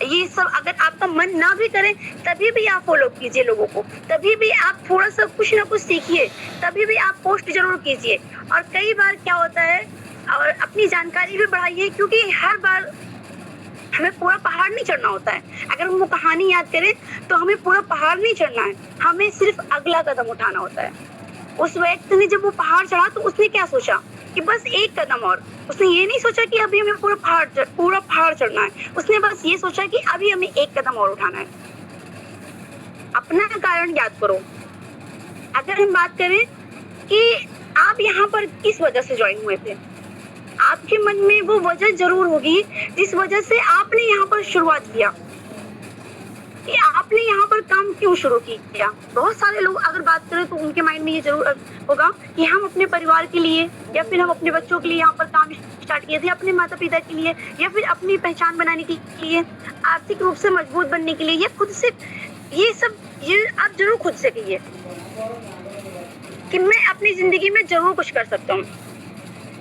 Speaker 5: ये सब अगर आपका मन ना भी करे तभी भी आप फॉलो कीजिए लोगों को, तभी भी आप थोड़ा सा कुछ ना कुछ सीखिए, तभी भी आप पोस्ट जरूर कीजिए। और कई बार क्या होता है, और अपनी जानकारी भी बढ़ाइए, क्योंकि हर बार हमें पूरा पहाड़ नहीं चढ़ना होता है। अगर हम वो कहानी याद करें तो हमें पूरा पहाड़ नहीं चढ़ना है, हमें सिर्फ अगला कदम उठाना होता है। उस व्यक्ति ने जब वो पहाड़ चढ़ा तो उसने क्या सोचा कि बस एक कदम और, उसने ये नहीं सोचा कि अभी हमें पूरा पहाड़ चढ़ना है, उसने बस ये सोचा कि अभी हमें एक कदम और उठाना है। अपना कारण याद करो। अगर हम बात करें कि आप यहाँ पर किस वजह से ज्वाइन हुए थे, आपके मन में वो वजह जरूर होगी जिस वजह से आपने यहाँ पर शुरुआत किया, कि आपने यहाँ पर काम क्यों शुरू किया। बहुत सारे लोग अगर बात करें तो उनके माइंड में ये जरूर होगा कि हम अपने परिवार के लिए, या फिर हम अपने बच्चों के लिए यहाँ पर काम स्टार्ट किए थे, अपने माता पिता के लिए, या फिर अपनी पहचान बनाने के लिए, आर्थिक रूप से मजबूत बनने के लिए, या खुद से। ये आप जरूर खुद से कहिए कि मैं अपनी जिंदगी में जरूर कुछ कर सकता हूँ।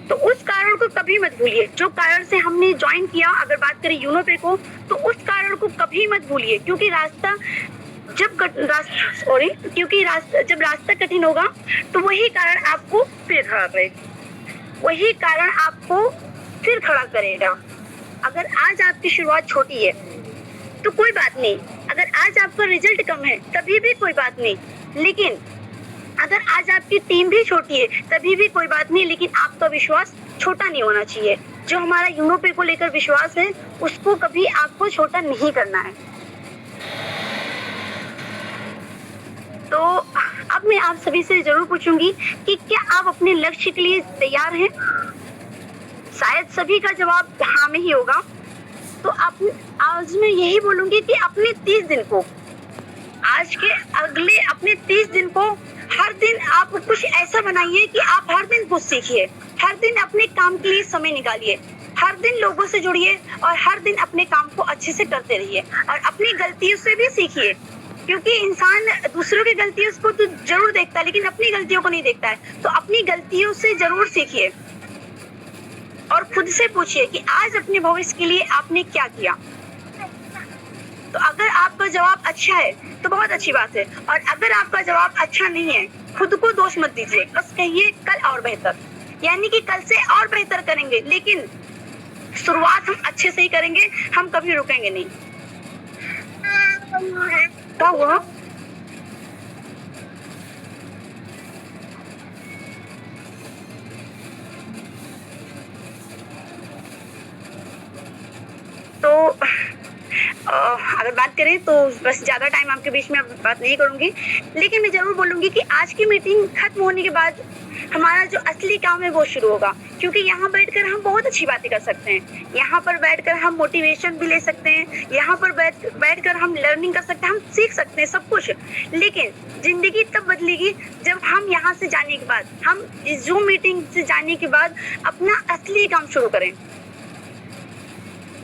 Speaker 5: तो उस कारण को कभी मत भूलिए, जो कारण से हमने ज्वाइन किया। अगर बात करें यूनोपे को, तो उस कारण को कभी मत भूलिए, क्योंकि जब रास्ता कठिन होगा तो वही कारण आपको फिर खड़ा करेगा। अगर आज आपकी शुरुआत छोटी है तो कोई बात नहीं, अगर आज आपका रिजल्ट कम है तभी भी कोई बात नहीं, लेकिन अगर आज आपकी टीम भी छोटी है तभी भी कोई बात नहीं, लेकिन आपका विश्वास छोटा नहीं होना चाहिए। जो हमारा यूनोपे को लेकर विश्वास है उसको कभी आपको छोटा नहीं करना है। तो अब मैं आप सभी से जरूर पूछूंगी कि क्या आप अपने लक्ष्य के लिए तैयार हैं? शायद सभी का जवाब हाँ में ही होगा। तो आज मैं यही बोलूंगी कि अपने 30 दिन को, आज के अगले अपने 30 दिन को हर दिन आप कुछ ऐसा बनाइए कि आप हर दिन कुछ सीखिए, हर दिन अपने काम के लिए समय निकालिए, हर दिन लोगों से जुड़िए, और हर दिन अपने काम को अच्छे से करते रहिए, और अपनी गलतियों से भी सीखिए, क्योंकि इंसान दूसरों की गलतियों को तो जरूर देखता है लेकिन अपनी गलतियों को नहीं देखता है। तो अपनी गलतियों से जरूर सीखिए और खुद से पूछिए कि आज अपने भविष्य के लिए आपने क्या किया। तो अगर आपका जवाब अच्छा है तो बहुत अच्छी बात है, और अगर आपका जवाब अच्छा नहीं है खुद को दोष मत दीजिए, बस कहिए कल और बेहतर, यानी कि कल से और बेहतर करेंगे, लेकिन शुरुआत हम अच्छे से ही करेंगे, हम कभी रुकेंगे नहीं। क्या हुआ? तो अगर बात करें तो बस ज़्यादा टाइम आपके बीच में बात नहीं करूंगी, लेकिन मैं ज़रूर बोलूंगी कि आज की मीटिंग खत्म होने के बाद हमारा जो असली काम है वो शुरू होगा। क्योंकि यहाँ बैठकर हम बहुत अच्छी बातें कर सकते हैं, यहाँ पर बैठकर हम मोटिवेशन भी ले सकते हैं, यहाँ पर बैठकर हम लर्निंग कर सकते हैं, हम सीख सकते हैं सब कुछ। लेकिन जिंदगी तब बदलेगी जब हम यहाँ से जाने के बाद, हम इस जूम मीटिंग से जाने के बाद अपना असली काम शुरू करें।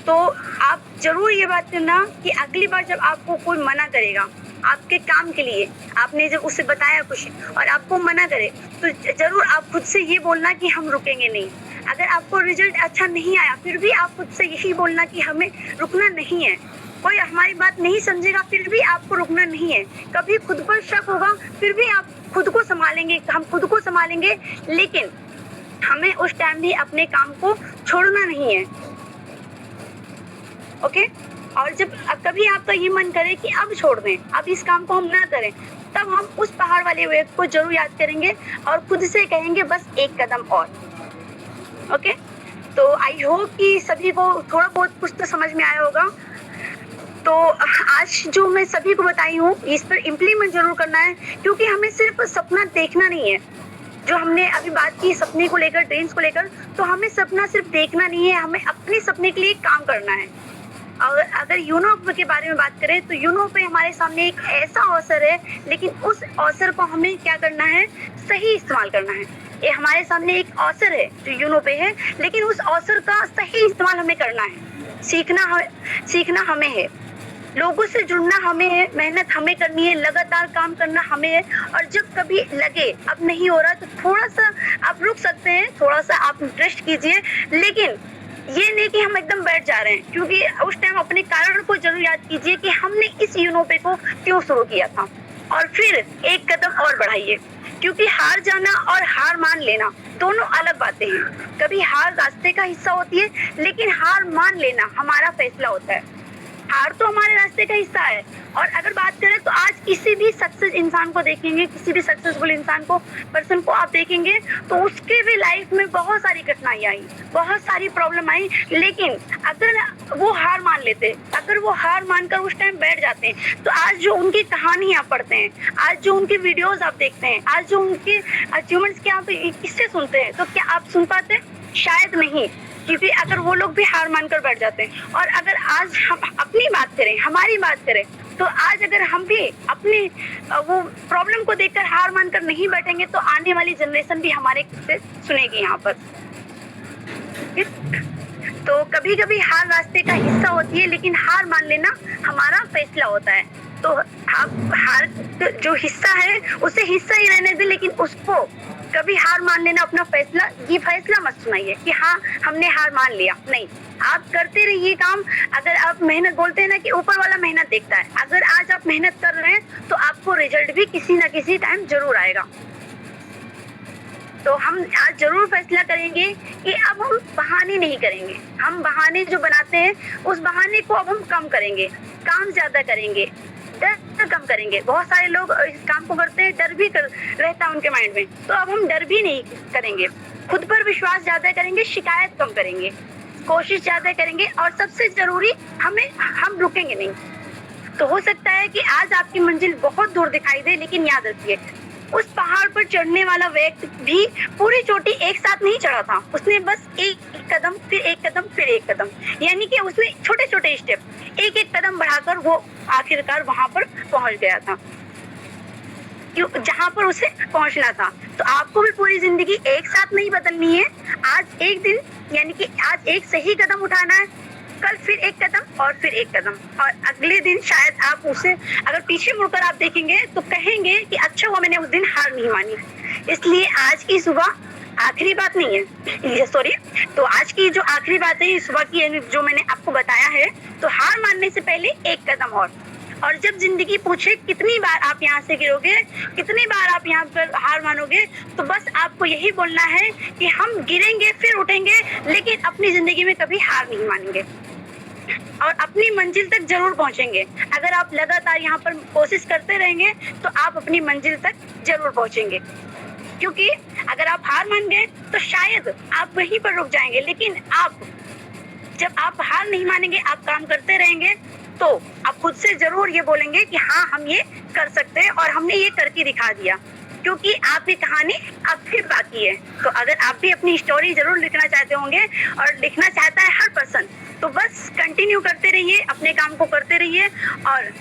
Speaker 5: तो आप जरूर ये बात करना कि अगली बार जब आपको कोई मना करेगा आपके काम के लिए, आपने जब उसे बताया कुछ और आपको मना करे, तो जरूर आप खुद से ये बोलना कि हम रुकेंगे नहीं। अगर आपको रिजल्ट अच्छा नहीं आया फिर भी आप खुद से यही बोलना कि हमें रुकना नहीं है। कोई हमारी बात नहीं समझेगा फिर भी आपको रुकना नहीं है। कभी खुद पर शक होगा फिर भी आप खुद को संभालेंगे, हम खुद को संभालेंगे, लेकिन हमें उस टाइम भी अपने काम को छोड़ना नहीं है। ओके? और जब कभी आपका ये मन करे कि अब छोड़ दें, अब इस काम को हम ना करें, तब हम उस पहाड़ वाले व्यक्ति को जरूर याद करेंगे और खुद से कहेंगे बस एक कदम और। ओके? तो आई होप कि सभी को थोड़ा बहुत कुछ तो समझ में आया होगा। तो आज जो मैं सभी को बताई हूँ इस पर इम्प्लीमेंट जरूर करना है, क्योंकि हमें सिर्फ सपना देखना नहीं है। जो हमने अभी बात की सपने को लेकर, ड्रीम्स को लेकर, तो हमें सपना सिर्फ देखना नहीं है, हमें अपने सपने के लिए काम करना है। और अगर यूनो के बारे में बात करें तो यूनो पे हमारे सामने एक ऐसा अवसर है, लेकिन उस अवसर को हमें क्या करना है, सही इस्तेमाल करना है। ये हमारे सामने एक अवसर है जो यूनो पे है, लेकिन उस अवसर का सही इस्तेमाल हमें करना है। सीखना हमें है, लोगों से जुड़ना हमें है, मेहनत हमें करनी है, लगातार काम करना हमें है। और जब कभी लगे अब नहीं हो रहा तो थोड़ा सा आप रुक सकते हैं, थोड़ा सा आप रेस्ट कीजिए, लेकिन ये नहीं कि हम एकदम बैठ जा रहे हैं। क्योंकि उस टाइम अपने कारण को जरूर याद कीजिए कि हमने इस यूनोपे को क्यों शुरू किया था, और फिर एक कदम और बढ़ाइए। क्योंकि हार जाना और हार मान लेना दोनों अलग बातें हैं। कभी हार रास्ते का हिस्सा होती है, लेकिन हार मान लेना हमारा फैसला होता है। हार तो हमारे रास्ते का हिस्सा है। और अगर बात करें तो आज किसी भी सक्सेस इंसान को देखेंगे, किसी भी सक्सेसफुल इंसान को, पर्सन को आप देखेंगे तो उसके भी लाइफ में बहुत सारी कठिनाई आई, बहुत सारी प्रॉब्लम आई, लेकिन अगर वो हार मान लेते, अगर वो हार मानकर उस टाइम बैठ जाते हैं, तो आज जो उनकी कहानी आप पढ़ते हैं, आज जो उनकी वीडियोस आप देखते हैं, आज जो उनके अचीवमेंट्स के आप किससे सुनते हैं, तो क्या आप सुन पाते? शायद नहीं। क्योंकि अगर वो लोग भी हार मानकर बैठ जाते हैं। और अगर आज हम अपनी बात करें, हमारी बात करें, तो आज अगर हम भी अपनी वो प्रॉब्लम को देखकर हार मानकर नहीं बैठेंगे तो आने वाली जनरेशन भी हमारे किस्से सुनेगी यहाँ पर। तो कभी कभी हार रास्ते का हिस्सा होती है, लेकिन हार मान लेना हमारा फैसला होता है। तो आप हार जो हिस्सा है उसे हिस्सा ही रहने दें, लेकिन उसको कभी हार मान लेना अपना फैसला, ये फैसला मत सुनाइए कि हाँ हमने हार मान लिया। नहीं, आप करते रहिए काम। अगर आप मेहनत, बोलते हैं ना कि ऊपर वाला मेहनत देखता है, अगर आज आप मेहनत कर रहे हैं तो आपको रिजल्ट भी किसी ना किसी टाइम जरूर आएगा। तो हम आज जरूर फैसला करेंगे कि अब हम बहाने नहीं करेंगे। हम बहाने जो बनाते हैं उस बहाने को अब हम कम करेंगे, काम ज्यादा करेंगे, डर कम करेंगे। बहुत सारे लोग इस काम को करते हैं, डर भी रहता है उनके माइंड में, तो अब हम डर भी नहीं करेंगे। खुद पर विश्वास ज्यादा करेंगे, शिकायत कम करेंगे, कोशिश ज्यादा करेंगे, और सबसे जरूरी हम रुकेंगे नहीं। तो हो सकता है कि आज आपकी मंजिल बहुत दूर दिखाई दे, लेकिन याद रखिए उस पहाड़ पर चढ़ने वाला व्यक्ति भी पूरी चोटी एक साथ नहीं चढ़ा था। उसने बस एक कदम, फिर एक कदम, फिर एक कदम, यानी कि उसने छोटे छोटे स्टेप, एक एक कदम बढ़ाकर वो आखिरकार वहां पर पहुंच गया था जहां पर उसे पहुंचना था। तो आपको भी पूरी जिंदगी एक साथ नहीं बदलनी है। आज एक दिन, यानी कि आज एक सही कदम उठाना है, कल फिर एक कदम, और फिर एक कदम, और अगले दिन शायद आप उसे अगर पीछे मुड़कर आप देखेंगे तो कहेंगे कि अच्छा हुआ मैंने उस दिन हार नहीं मानी। इसलिए आज की सुबह आखिरी बात नहीं है, सॉरी, तो आज की जो आखिरी बात है सुबह की, जो मैंने आपको बताया है, तो हार मानने से पहले एक कदम और जब जिंदगी पूछे कितनी बार आप यहाँ से गिरोगे, कितनी बार आप यहाँ पर हार मानोगे, तो बस आपको यही बोलना है कि हम गिरेंगे फिर उठेंगे, लेकिन अपनी जिंदगी में कभी हार नहीं मानेंगे और अपनी मंजिल तक जरूर पहुंचेंगे। अगर आप लगातार यहाँ पर कोशिश करते रहेंगे तो आप अपनी मंजिल तक जरूर पहुंचेंगे। क्योंकि अगर आप हार मान गए तो शायद आप वहीं पर रुक जाएंगे, लेकिन जब आप हार नहीं मानेंगे, आप काम करते रहेंगे, तो आप खुद से जरूर ये बोलेंगे कि हाँ हम ये कर सकते हैं और हमने ये करके दिखा दिया। क्योंकि आपकी कहानी अब फिर बाकी है। तो अगर आप भी अपनी स्टोरी जरूर लिखना चाहते होंगे और लिखना चाहता है हर पर्सन, तो बस कंटिन्यू करते रहिए, अपने काम को करते रहिए और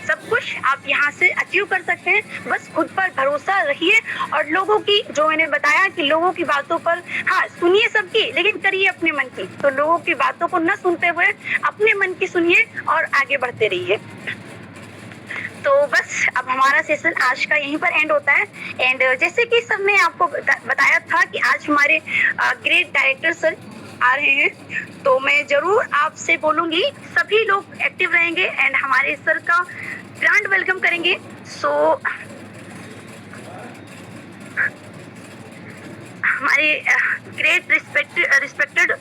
Speaker 5: सब कुछ आप यहाँ से अचीव कर सकते हैं। बस खुद पर भरोसा रखिए और लोगों की, जो मैंने बताया कि लोगों की बातों पर, हाँ सुनिए सबकी, लेकिन करिए अपने मन की। तो लोगों की बातों को न सुनते हुए अपने मन की सुनिए और आगे बढ़ते रहिए। तो बस अब हमारा सेशन आज का यहीं पर एंड होता है। एंड जैसे कि सब मैं आपको बताया था कि आज हमारे ग्रेट डायरेक्टर सर आ रहे हैं, तो मैं जरूर आपसे बोलूंगी सभी लोग एक्टिव रहेंगे एंड हमारे सर का ग्रैंड वेलकम करेंगे। सो हमारे great respected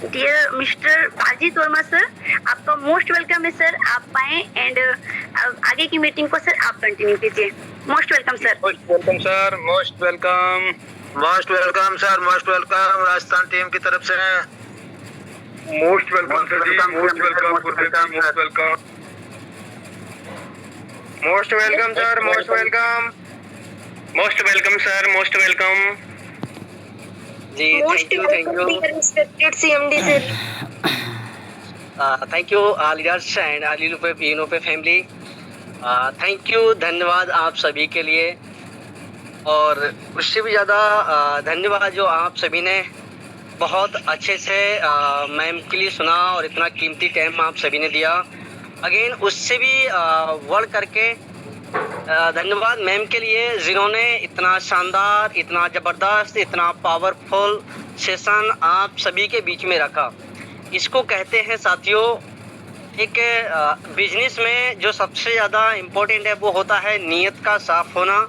Speaker 5: dear mister Baljeet Verma sir, आपका मोस्ट वेलकम है सर। आप आए एंड आगे की मीटिंग को सर आप कंटिन्यू कीजिए। Most welcome sir.
Speaker 3: Most welcome sir, most welcome, most welcome sir, most welcome Rajasthan team की तरफ से।
Speaker 2: Most welcome sir ji, most welcome, most welcome,
Speaker 3: most welcome sir, most welcome, most welcome sir, most welcome ji.
Speaker 5: Most welcome respected CMD sir.
Speaker 4: Thank you leaders and Unopay family. Thank you, धन्यवाद आप सभी के लिए। और उससे भी ज़्यादा धन्यवाद जो आप सभी ने बहुत अच्छे से मैम के लिए सुना और इतना कीमती टाइम आप सभी ने दिया। अगेन उससे भी वर्ड करके धन्यवाद मैम के लिए, जिन्होंने इतना शानदार, इतना ज़बरदस्त, इतना पावरफुल सेशन आप सभी के बीच में रखा। इसको कहते हैं साथियों, एक बिजनेस में जो सबसे ज़्यादा इम्पोर्टेंट है वो होता है नीयत का साफ होना,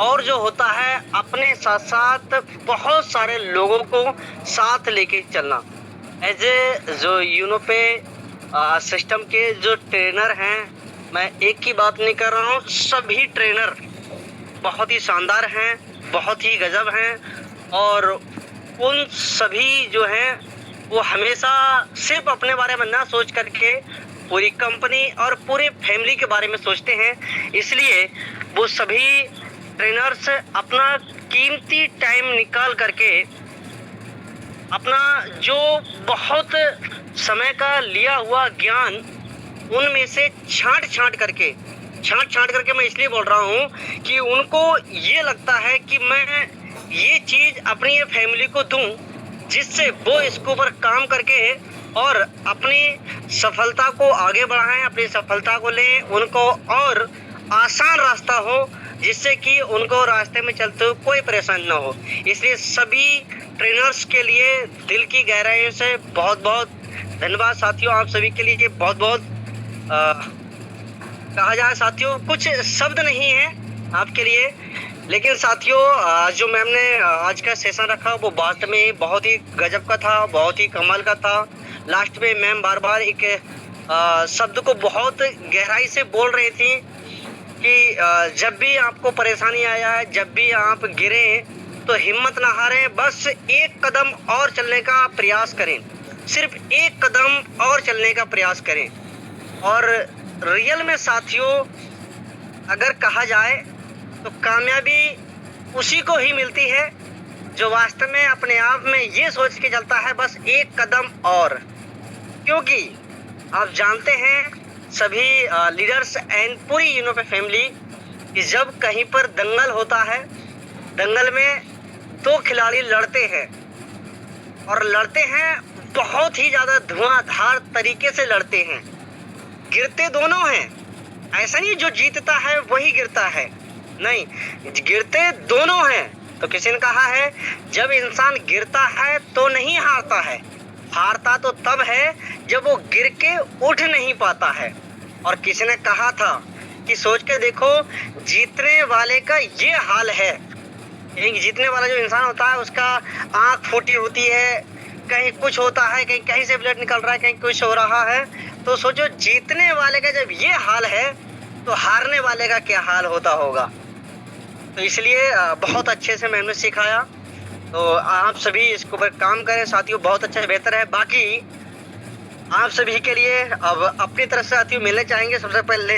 Speaker 4: और जो होता है अपने साथ साथ बहुत सारे लोगों को साथ लेके चलना। एज ए जो यूनोपे सिस्टम के जो ट्रेनर हैं, मैं एक की बात नहीं कर रहा हूँ, सभी ट्रेनर बहुत ही शानदार हैं, बहुत ही गजब हैं। और उन सभी जो हैं वो हमेशा सिर्फ अपने बारे में ना सोच करके पूरी कंपनी और पूरे फैमिली के बारे में सोचते हैं। इसलिए वो सभी ट्रेनर्स अपना कीमती टाइम निकाल करके अपना जो बहुत समय का लिया हुआ ज्ञान उनमें से छांट करके मैं इसलिए बोल रहा हूँ कि उनको ये लगता है कि मैं ये चीज़ अपनी फैमिली को दूं जिससे वो इसके ऊपर काम करके और अपनी सफलता को आगे बढ़ाएं, अपनी सफलता को लें, उनको और आसान रास्ता हो जिससे कि उनको रास्ते में चलते हुए कोई परेशानी ना हो। इसलिए सभी ट्रेनर्स के लिए दिल की गहराइयों से बहुत बहुत धन्यवाद साथियों। आप सभी के लिए बहुत बहुत कहा जाए साथियों, कुछ शब्द नहीं है आपके लिए, लेकिन साथियों जो मैम ने आज का सेशन रखा वो वास्तव में बहुत ही गजब का था, बहुत ही कमाल का था। लास्ट में मैम बार बार एक शब्द को बहुत गहराई से बोल रही थी कि जब भी आपको परेशानी आया है, जब भी आप गिरे तो हिम्मत ना हारें, बस एक कदम और चलने का प्रयास करें, सिर्फ एक कदम और चलने का प्रयास करें। और रियल में साथियों अगर कहा जाए तो कामयाबी उसी को ही मिलती है जो वास्तव में अपने आप में ये सोच के चलता है बस एक कदम और। क्योंकि आप जानते हैं सभी लीडर्स एंड पूरी यूनोपे फैमिली कि जब कहीं पर दंगल होता है, दंगल में दो खिलाड़ी लड़ते हैं और लड़ते हैं बहुत ही ज़्यादा धुआंधार तरीके से लड़ते हैं, गिरते दोनों हैं। ऐसा नहीं जो जीतता है वही गिरता है, नहीं, गिरते दोनों हैं। तो किसी ने कहा है जब इंसान गिरता है तो नहीं हारता है, हारता तो तब है जब वो गिर के उठ नहीं पाता है। और किसी ने कहा था कि सोच के देखो जीतने वाले का ये हाल है, एक जीतने वाला जो इंसान होता है उसका आँख फूटी होती है, कहीं कुछ होता है, कहीं से ब्लड निकल रहा है, कहीं कुछ हो रहा है। तो सोचो जीतने वाले का जब ये हाल है तो हारने वाले का क्या हाल होता होगा। तो इसलिए बहुत अच्छे से मैंने सिखाया। तो आप सभी इसके ऊपर काम करें साथियों, बहुत अच्छा बेहतर है। बाकी आप सभी के लिए अब अपनी तरफ से साथियों मिलने चाहेंगे। सबसे पहले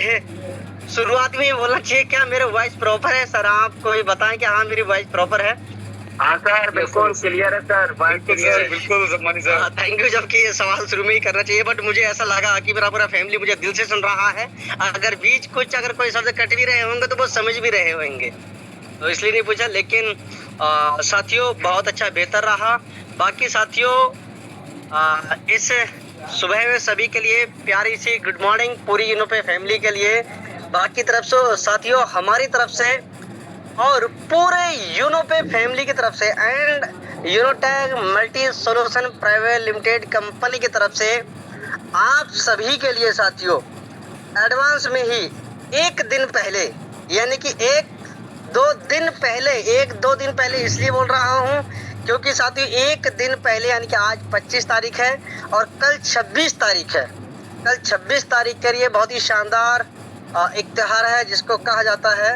Speaker 4: शुरुआत में ही बोलना चाहिए क्या मेरे वॉइस प्रॉपर है सर? आप कोई बताएं कि हाँ मेरी वॉइस प्रॉपर है?
Speaker 3: हाँ सर, बिल्कुल क्लियर है सर, बात क्लियर है।
Speaker 2: बिल्कुल सम्मानित सर।
Speaker 4: Thank you. जबकि ये सवाल शुरू में ही करना चाहिए, बट मुझे ऐसा लगा कि मेरा पूरा फैमिली मुझे दिल से सुन रहा है। अगर बीच कुछ अगर कोई शब्द कट भी रहे होंगे तो वो समझ भी रहे होंगे, तो इसलिए नहीं पूछा। लेकिन साथियों बहुत अच्छा बेहतर रहा। बाकी साथियों इस सुबह में सभी के लिए प्यारी सी गुड मॉर्निंग पूरी यूनोपे फैमिली के लिए। बाकी तरफ से साथियों हमारी तरफ से और पूरे यूनोपे फैमिली की तरफ से and Unotech multi solution private limited company की तरफ से आप सभी के लिए साथियों एडवांस में ही एक दिन पहले, यानी कि एक दो दिन पहले इसलिए बोल रहा हूँ क्योंकि साथियों एक दिन पहले यानी कि आज 25 तारीख है और कल 26 तारीख है। कल 26 तारीख के लिए बहुत ही शानदार एक त्योहार है जिसको कहा जाता है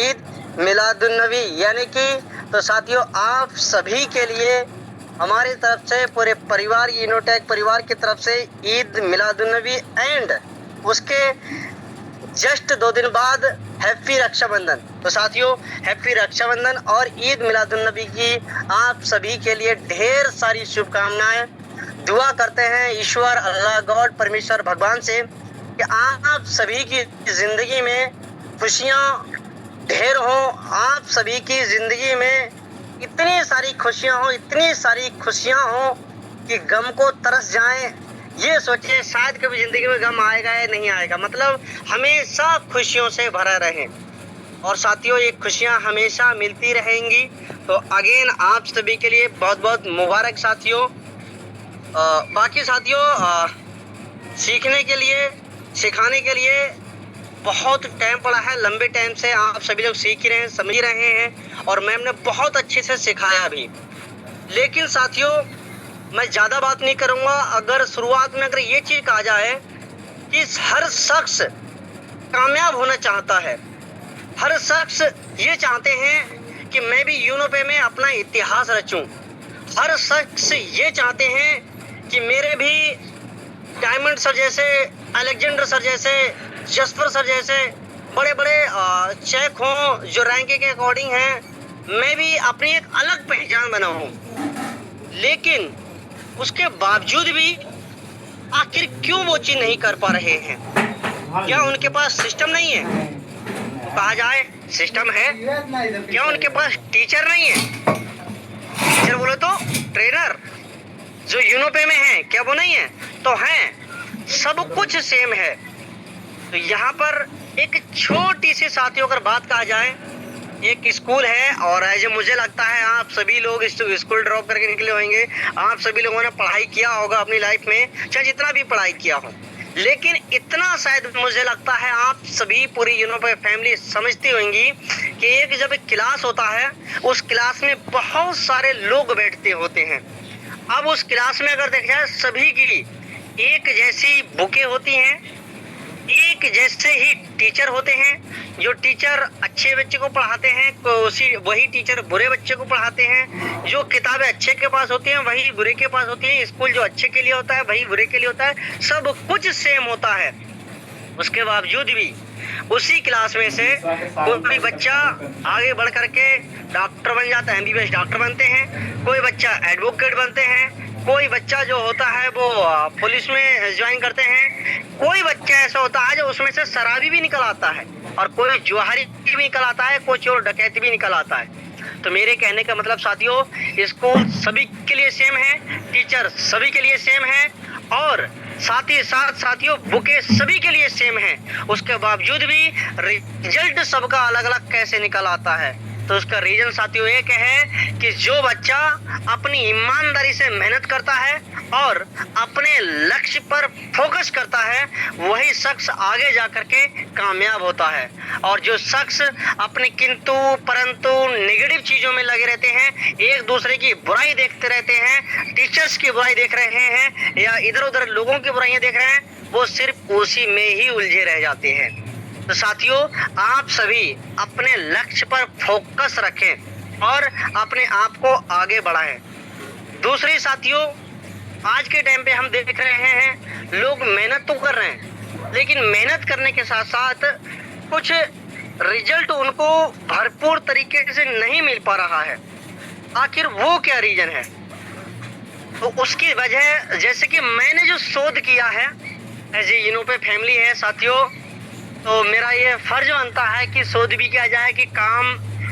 Speaker 4: ईद मिलादुन्नबी, यानी कि तो साथियों आप सभी के लिए हमारी तरफ से पूरे परिवार यूनोटेक परिवार की तरफ से ईद मिलादुन्नबी एंड उसके जस्ट 2 दिन बाद हैप्पी रक्षाबंधन। तो साथियों हैप्पी रक्षाबंधन और ईद मिलादुन्नबी की आप सभी के लिए ढेर सारी शुभकामनाएं। दुआ करते हैं ईश्वर अल्लाह गॉड परमेश्वर भगवान से कि आप सभी की जिंदगी में खुशियां ढेर हो, आप सभी की जिंदगी में इतनी सारी खुशियां हो कि गम को तरस जाएं। ये सोचिए शायद कभी जिंदगी में गम आएगा या नहीं आएगा, मतलब हमेशा खुशियों से भरा रहे। और साथियों ये खुशियां हमेशा मिलती रहेंगी। तो अगेन आप सभी के लिए बहुत बहुत मुबारक साथियों। बाकी साथियों सीखने के लिए सिखाने के लिए बहुत टाइम पड़ा है, लंबे टाइम से आप सभी लोग सीख रहे हैं, समझ रहे हैं और मैम ने बहुत अच्छे से सिखाया भी। लेकिन साथियों मैं ज़्यादा बात नहीं करूँगा। अगर शुरुआत में अगर ये चीज़ कहा जाए कि हर शख्स कामयाब होना चाहता है, हर शख्स ये चाहते हैं कि मैं भी यूनोपे में अपना इतिहास रचूं, हर शख्स ये चाहते हैं कि मेरे भी डायमंड सर जैसे, अलेक्जेंडर सर जैसे, जसफर सर जैसे बड़े बड़े चेक हों जो रैंकिंग के अकॉर्डिंग हैं, मैं भी अपनी एक अलग पहचान बनाऊं। लेकिन उसके बावजूद भी आखिर क्यों वो चीज नहीं कर पा रहे हैं? क्या उनके पास सिस्टम नहीं है? तो कहा जाए सिस्टम है। क्या उनके पास टीचर नहीं है? टीचर बोलो तो ट्रेनर जो यूनोपे में है, क्या वो नहीं है? तो हैं, सब कुछ सेम है। तो यहाँ पर एक छोटी सी साथियों अगर बात कहा जाए, एक स्कूल है और ऐसे मुझे लगता है आप सभी लोग इस स्कूल ड्रॉप करके निकले होंगे, आप सभी लोगों ने पढ़ाई किया होगा अपनी लाइफ में, चाहे जितना भी पढ़ाई किया हो। लेकिन इतना शायद मुझे लगता है आप सभी पूरी यूनोपे फैमिली समझती होंगी कि एक जब एक क्लास होता है उस क्लास में बहुत सारे लोग बैठते होते हैं। अब उस क्लास में अगर देखा जाए सभी की एक जैसी बुकें होती हैं, एक जैसे ही टीचर होते हैं। जो टीचर अच्छे बच्चे को पढ़ाते हैं वही टीचर बुरे बच्चे को पढ़ाते हैं। जो किताबें अच्छे के पास होती हैं वही बुरे के पास होती हैं। स्कूल जो अच्छे के लिए होता है वही बुरे के लिए होता है। सब कुछ सेम होता है। उसके बावजूद भी उसी क्लास में से कोई बच्चा आगे बढ़ करके डॉक्टर बन जाता है, MBBS डॉक्टर बनते हैं, कोई बच्चा एडवोकेट बनते हैं, कोई बच्चा जो होता है वो पुलिस में ज्वाइन करते हैं, कोई बच्चा ऐसा होता है जो उसमें से शराबी भी निकल आता है और कोई जुआरी भी निकल आता है, कोई चोर डकैती भी निकल आता है। तो मेरे कहने का मतलब साथियों स्कूल सभी के लिए सेम है, टीचर सभी के लिए सेम है और साथ ही साथ साथियों बुकें सभी के लिए सेम है। उसके बावजूद भी रिजल्ट सबका अलग अलग कैसे निकल आता है? तो उसका रीजन साथियों एक है कि जो बच्चा अपनी ईमानदारी से मेहनत करता है और अपने लक्ष्य पर फोकस करता है वही शख्स आगे जाकर के कामयाब होता है। और जो शख्स अपने किंतु परंतु नेगेटिव चीजों में लगे रहते हैं, एक दूसरे की बुराई देखते रहते हैं, टीचर्स की बुराई देख रहे हैं या इधर उधर लोगों की बुराइयां देख रहे हैं, वो सिर्फ उसी में ही उलझे रह जाते हैं। तो साथियों आप सभी अपने लक्ष्य पर फोकस रखें और अपने आप को आगे बढ़ाएं। दूसरी साथियों आज के टाइम पे हम देख रहे हैं लोग मेहनत तो कर रहे हैं लेकिन मेहनत करने के साथ साथ कुछ रिजल्ट उनको भरपूर तरीके से नहीं मिल पा रहा है। आखिर वो क्या रीजन है? तो उसकी वजह, जैसे कि मैंने जो शोध किया है एज ए यूनोपे फैमिली है साथियों, तो मेरा ये फर्ज बनता है कि शोध भी किया जाए कि काम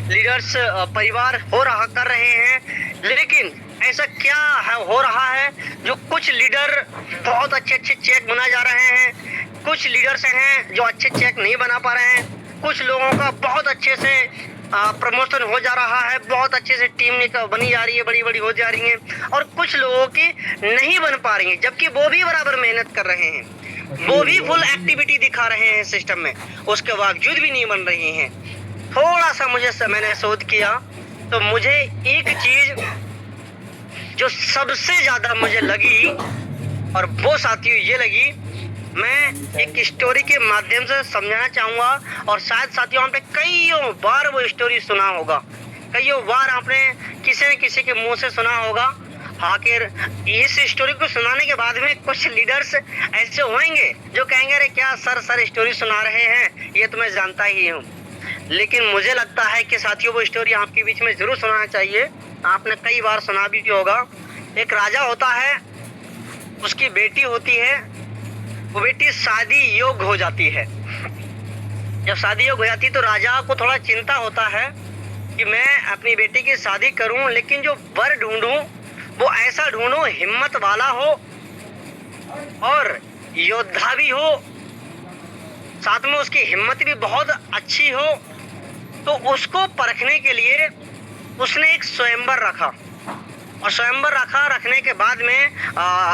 Speaker 4: लीडर्स परिवार कर रहे हैं, लेकिन ऐसा क्या है हो रहा है जो कुछ लीडर बहुत अच्छे चेक बना जा रहे हैं, कुछ लीडर्स हैं जो अच्छे चेक नहीं बना पा रहे हैं, कुछ लोगों का बहुत अच्छे से प्रमोशन हो जा रहा है, बहुत अच्छे से टीम बनी जा रही है, बड़ी बड़ी हो जा रही है, और कुछ लोगों की नहीं बन पा रही है, जबकि वो भी बराबर मेहनत कर रहे हैं, वो भी फुल एक्टिविटी दिखा रहे हैं सिस्टम में, उसके बावजूद भी नहीं बन रही हैं। थोड़ा सा मैंने शोध किया तो मुझे एक चीज जो सबसे ज्यादा मुझे लगी, और वो साथियों ये लगी, मैं एक स्टोरी के माध्यम से समझाना चाहूंगा, और शायद साथियों आपने कईयों बार वो स्टोरी सुना होगा, कईयों बार आपने किसी न किसी के मुंह से सुना होगा। आखिर इस स्टोरी को सुनाने के बाद में कुछ लीडर्स ऐसे होंगे जो कहेंगे अरे क्या सर स्टोरी सुना रहे हैं, ये तो मैं जानता ही हूँ, लेकिन मुझे लगता है कि साथियों वो स्टोरी आपके बीच में जरूर सुनाना चाहिए। आपने कई बार सुना भी होगा। एक राजा होता है, उसकी बेटी होती है, वो बेटी शादी योग्य हो जाती है। जब शादी योग्य हो जाती है तो राजा को थोड़ा चिंता होता है कि मैं अपनी बेटी की शादी करूं, लेकिन जो वर ढूंढूं वो ऐसा ढूंढूं हिम्मत वाला हो और योद्धा भी हो, साथ में उसकी हिम्मत भी बहुत अच्छी हो। तो उसको परखने के लिए उसने एक स्वयंवर रखा, और स्वयंवर रखने के बाद में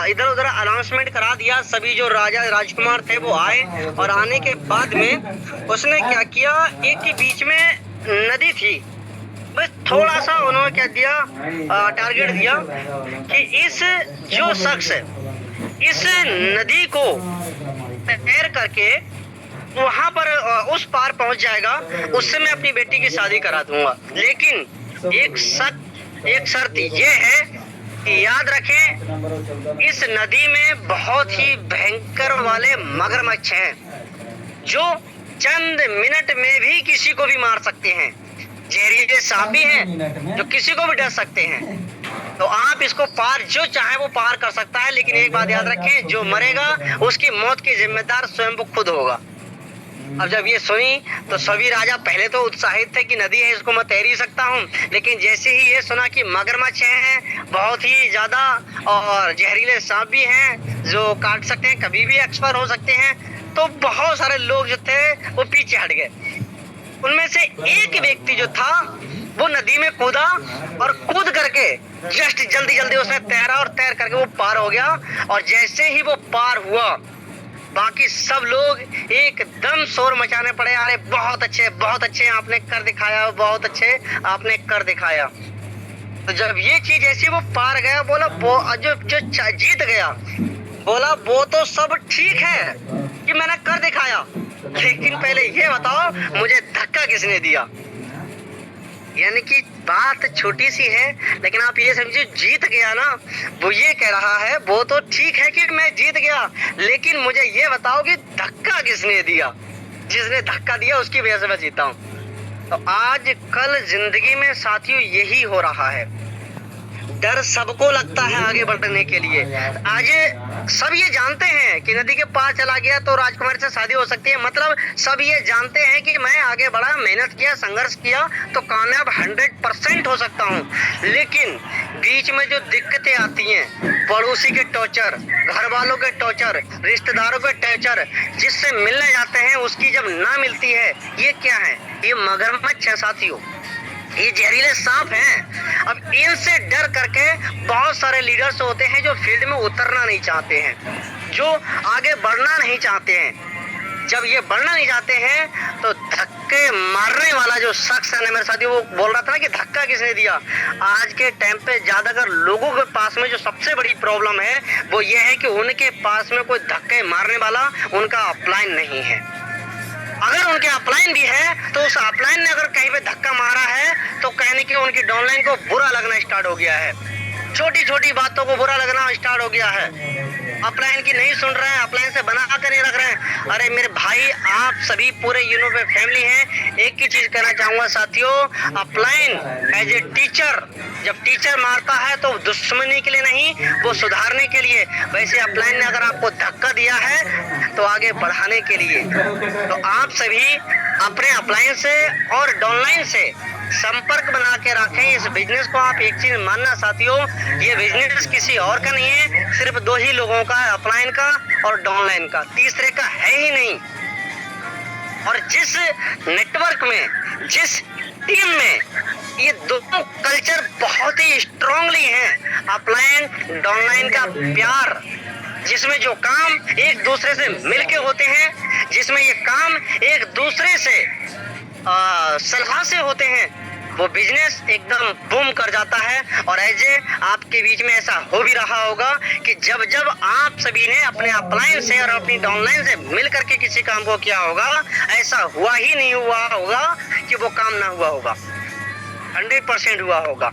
Speaker 4: इधर उधर अनाउंसमेंट करा दिया। सभी जो राजा राजकुमार थे वो आए, और आने के बाद में उसने क्या किया, एक के बीच में नदी थी, बस थोड़ा सा उन्होंने क्या दिया, टारगेट दिया कि इस जो शख्स इस नदी को तैर करके वहां पर उस पार पहुंच जाएगा, उससे मैं अपनी बेटी की शादी करा दूंगा। लेकिन एक शर्त ये है कि याद रखें, इस नदी में बहुत ही भयंकर वाले मगरमच्छ हैं जो चंद मिनट में भी किसी को भी मार सकते हैं, जहरीले सांप भी हैं जो किसी को भी डर सकते हैं। तो आप इसको पार जो चाहे वो पार कर सकता है, लेकिन एक बात याद रखें, जो मरेगा उसकी मौत की जिम्मेदार स्वयं वो खुद होगा। अब जब ये सुनी तो सभी राजा पहले तो उत्साहित थे कि नदी है, इसको मैं तैर ही सकता हूँ, लेकिन जैसे ही ये सुना कि मगरमच्छ हैं, बहुत ही ज्यादा, और जहरीले सांप भी हैं जो काट सकते हैं, कभी भी एक्सपायर हो सकते हैं, तो बहुत सारे लोग जो थे वो पीछे हट गए। उनमें से एक व्यक्ति जो था वो नदी में कूदा, और कूद करके जस्ट जल्दी उसने तैरा, और तैर करके वो पार हो गया। और जैसे ही वो पार हुआ, बाकी सब लोग एकदम शोर मचाने पड़े, अरे बहुत अच्छे आपने कर दिखाया, बहुत अच्छे आपने कर दिखाया। तो जब ये चीज ऐसी वो पार गया, बोला वो जो जीत गया, बोला वो तो सब ठीक है कि मैंने कर दिखाया, लेकिन पहले ये बताओ मुझे धक्का किसने दिया। यानी कि बात छोटी सी है, लेकिन आप ये समझिए जीत गया ना, वो ये कह रहा है वो तो ठीक है कि मैं जीत गया, लेकिन मुझे ये बताओ कि धक्का किसने दिया, जिसने धक्का दिया उसकी वजह से मैं जीता हूँ। तो आज कल जिंदगी में साथियों यही हो रहा है, डर सबको लगता है आगे बढ़ने के लिए। आज सब ये जानते हैं कि नदी के पार चला गया तो राजकुमारी से शादी हो सकती है, मतलब सब ये जानते हैं कि मैं आगे बढ़ा, मेहनत किया, संघर्ष किया तो कामयाब 100% हो सकता हूँ। लेकिन बीच में जो दिक्कतें आती हैं, पड़ोसी के टॉर्चर, घर वालों के टॉर्चर, रिश्तेदारों के टॉर्चर, जिससे मिलने जाते हैं उसकी जब ना मिलती है, ये क्या है, ये मगरमच्छ है साथियों, ये जहरीले सांप हैं। अब इनसे डर करके बहुत सारे लीडर्स होते हैं जो फील्ड में उतरना नहीं चाहते हैं, जो आगे बढ़ना नहीं चाहते हैं। जब ये बढ़ना नहीं चाहते हैं तो धक्के मारने वाला जो शख्स है ना मेरे साथी, वो बोल रहा था ना कि धक्का किसने दिया। आज के टाइम पे ज्यादातर लोगों के पास में जो सबसे बड़ी प्रॉब्लम है वो ये है कि उनके पास में कोई धक्के मारने वाला उनका अपलाइन नहीं है। अगर उनके अपलाइन भी है तो उस अपलाइन ने अगर कहीं पे धक्का मारा है तो कहने की उनकी डाउनलाइन को बुरा लगना स्टार्ट हो गया है, छोटी छोटी बातों को बुरा लगना स्टार्ट हो गया है। अपलाइन की नहीं सुन रहे हैं, अपलाइन से बना कर नहीं रख रहे हैं। अरे मेरे भाई, आप सभी पूरे यूनो फैमिली हैं। एक ही चीज कहना चाहूंगा साथियों, अपलाइन एज ए टीचर, जब टीचर मारता है तो दुश्मनी के लिए नहीं, वो सुधारने के लिए। वैसे अपलाइन ने अगर आपको धक्का दिया है तो आगे बढ़ाने के लिए। तो आप सभी अपने अपलाइन से और डाउनलाइन से संपर्क बना के रखें इस बिजनेस को। आप एक चीज मानना साथियों, ये बिजनेस किसी और का नहीं है, सिर्फ दो ही लोगों का है, अपलाइन का और डाउनलाइन का, तीसरे का है ही नहीं। और जिस नेटवर्क में, जिस टीम में ये दोनों कल्चर बहुत ही स्ट्रांगली हैं, अपलाइन डाउनलाइन का प्यार, जिसमें जो काम एक दूसरे से मिलके होते हैं, जिसमें ये काम एक दूसरे से सलाह से होते हैं, वो बिजनेस एकदम बूम कर जाता है। और ऐसे आपके बीच में ऐसा हो भी रहा होगा कि जब जब आप सभी ने अपने अपलाइन से और अपनी डाउनलाइन से मिल करके किसी काम को किया होगा, ऐसा हुआ ही नहीं हुआ होगा कि वो काम ना हुआ होगा, 100% हुआ होगा।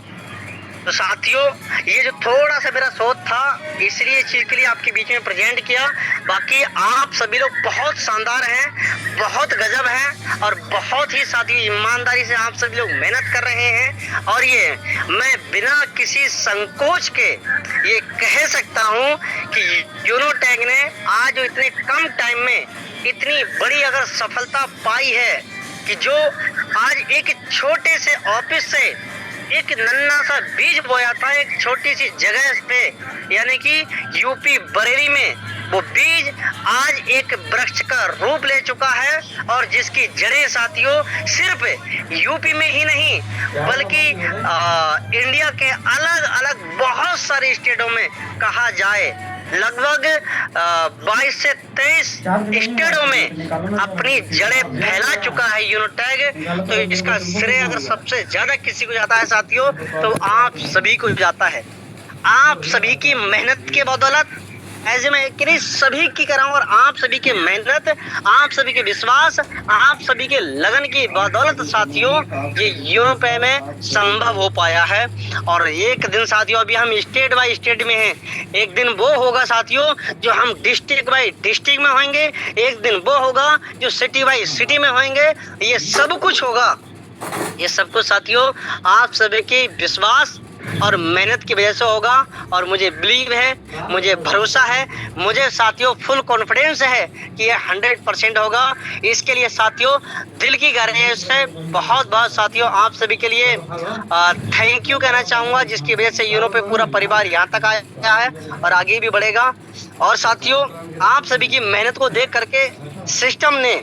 Speaker 4: तो साथियों, ये जो थोड़ा सा मेरा सोच था, इसलिए चीज के लिए आपके बीच में प्रेजेंट किया। बाकी आप सभी लोग बहुत शानदार हैं, बहुत गजब हैं, और बहुत ही साथियों ईमानदारी से आप सभी लोग मेहनत कर रहे हैं। और ये मैं बिना किसी संकोच के ये कह सकता हूँ कि यूनोटैग ने आज इतने कम टाइम में इतनी बड़ी अगर सफलता पाई है कि जो आज एक छोटे से ऑफिस से एक नन्हा सा बीज बोया था एक छोटी सी जगह पे, यानी कि यूपी बरेली में, वो बीज आज एक वृक्ष का रूप ले चुका है। और जिसकी जड़ें साथियों सिर्फ यूपी में ही नहीं बल्कि इंडिया के अलग अलग बहुत सारे स्टेटों में, कहा जाए लगभग 22 से 23 स्टेटों में अपनी जड़ें फैला चुका है यूनोटैग। तो इसका श्रेय अगर सबसे ज्यादा किसी को जाता है साथियों, तो आप सभी को जाता है। आप सभी की मेहनत के बदौलत, ऐसे में एक नहीं सभी की कराऊं, और आप सभी की मेहनत, आप सभी के विश्वास, आप सभी के लगन की बदौलत साथियों ये यूरोपे में संभव हो पाया है। और एक दिन साथियों, अभी हम स्टेट बाय स्टेट में हैं, एक दिन वो होगा साथियों जो हम डिस्ट्रिक्ट बाय डिस्ट्रिक्ट में होंगे, एक दिन वो होगा जो सिटी बाय सिटी में होंगे। ये सब कुछ होगा, ये सब कुछ साथियों आप सभी के विश्वास और मेहनत की वजह से होगा। और मुझे बिलीव है, मुझे भरोसा है, मुझे साथियों फुल कॉन्फिडेंस है कि ये 100% होगा। इसके लिए साथियों दिल की गहराई से बहुत बहुत साथियों आप सभी के लिए थैंक यू कहना चाहूँगा, जिसकी वजह से यूरोप पे पूरा परिवार यहाँ तक आया है और आगे भी बढ़ेगा। और साथियों आप सभी की मेहनत को देख करके सिस्टम ने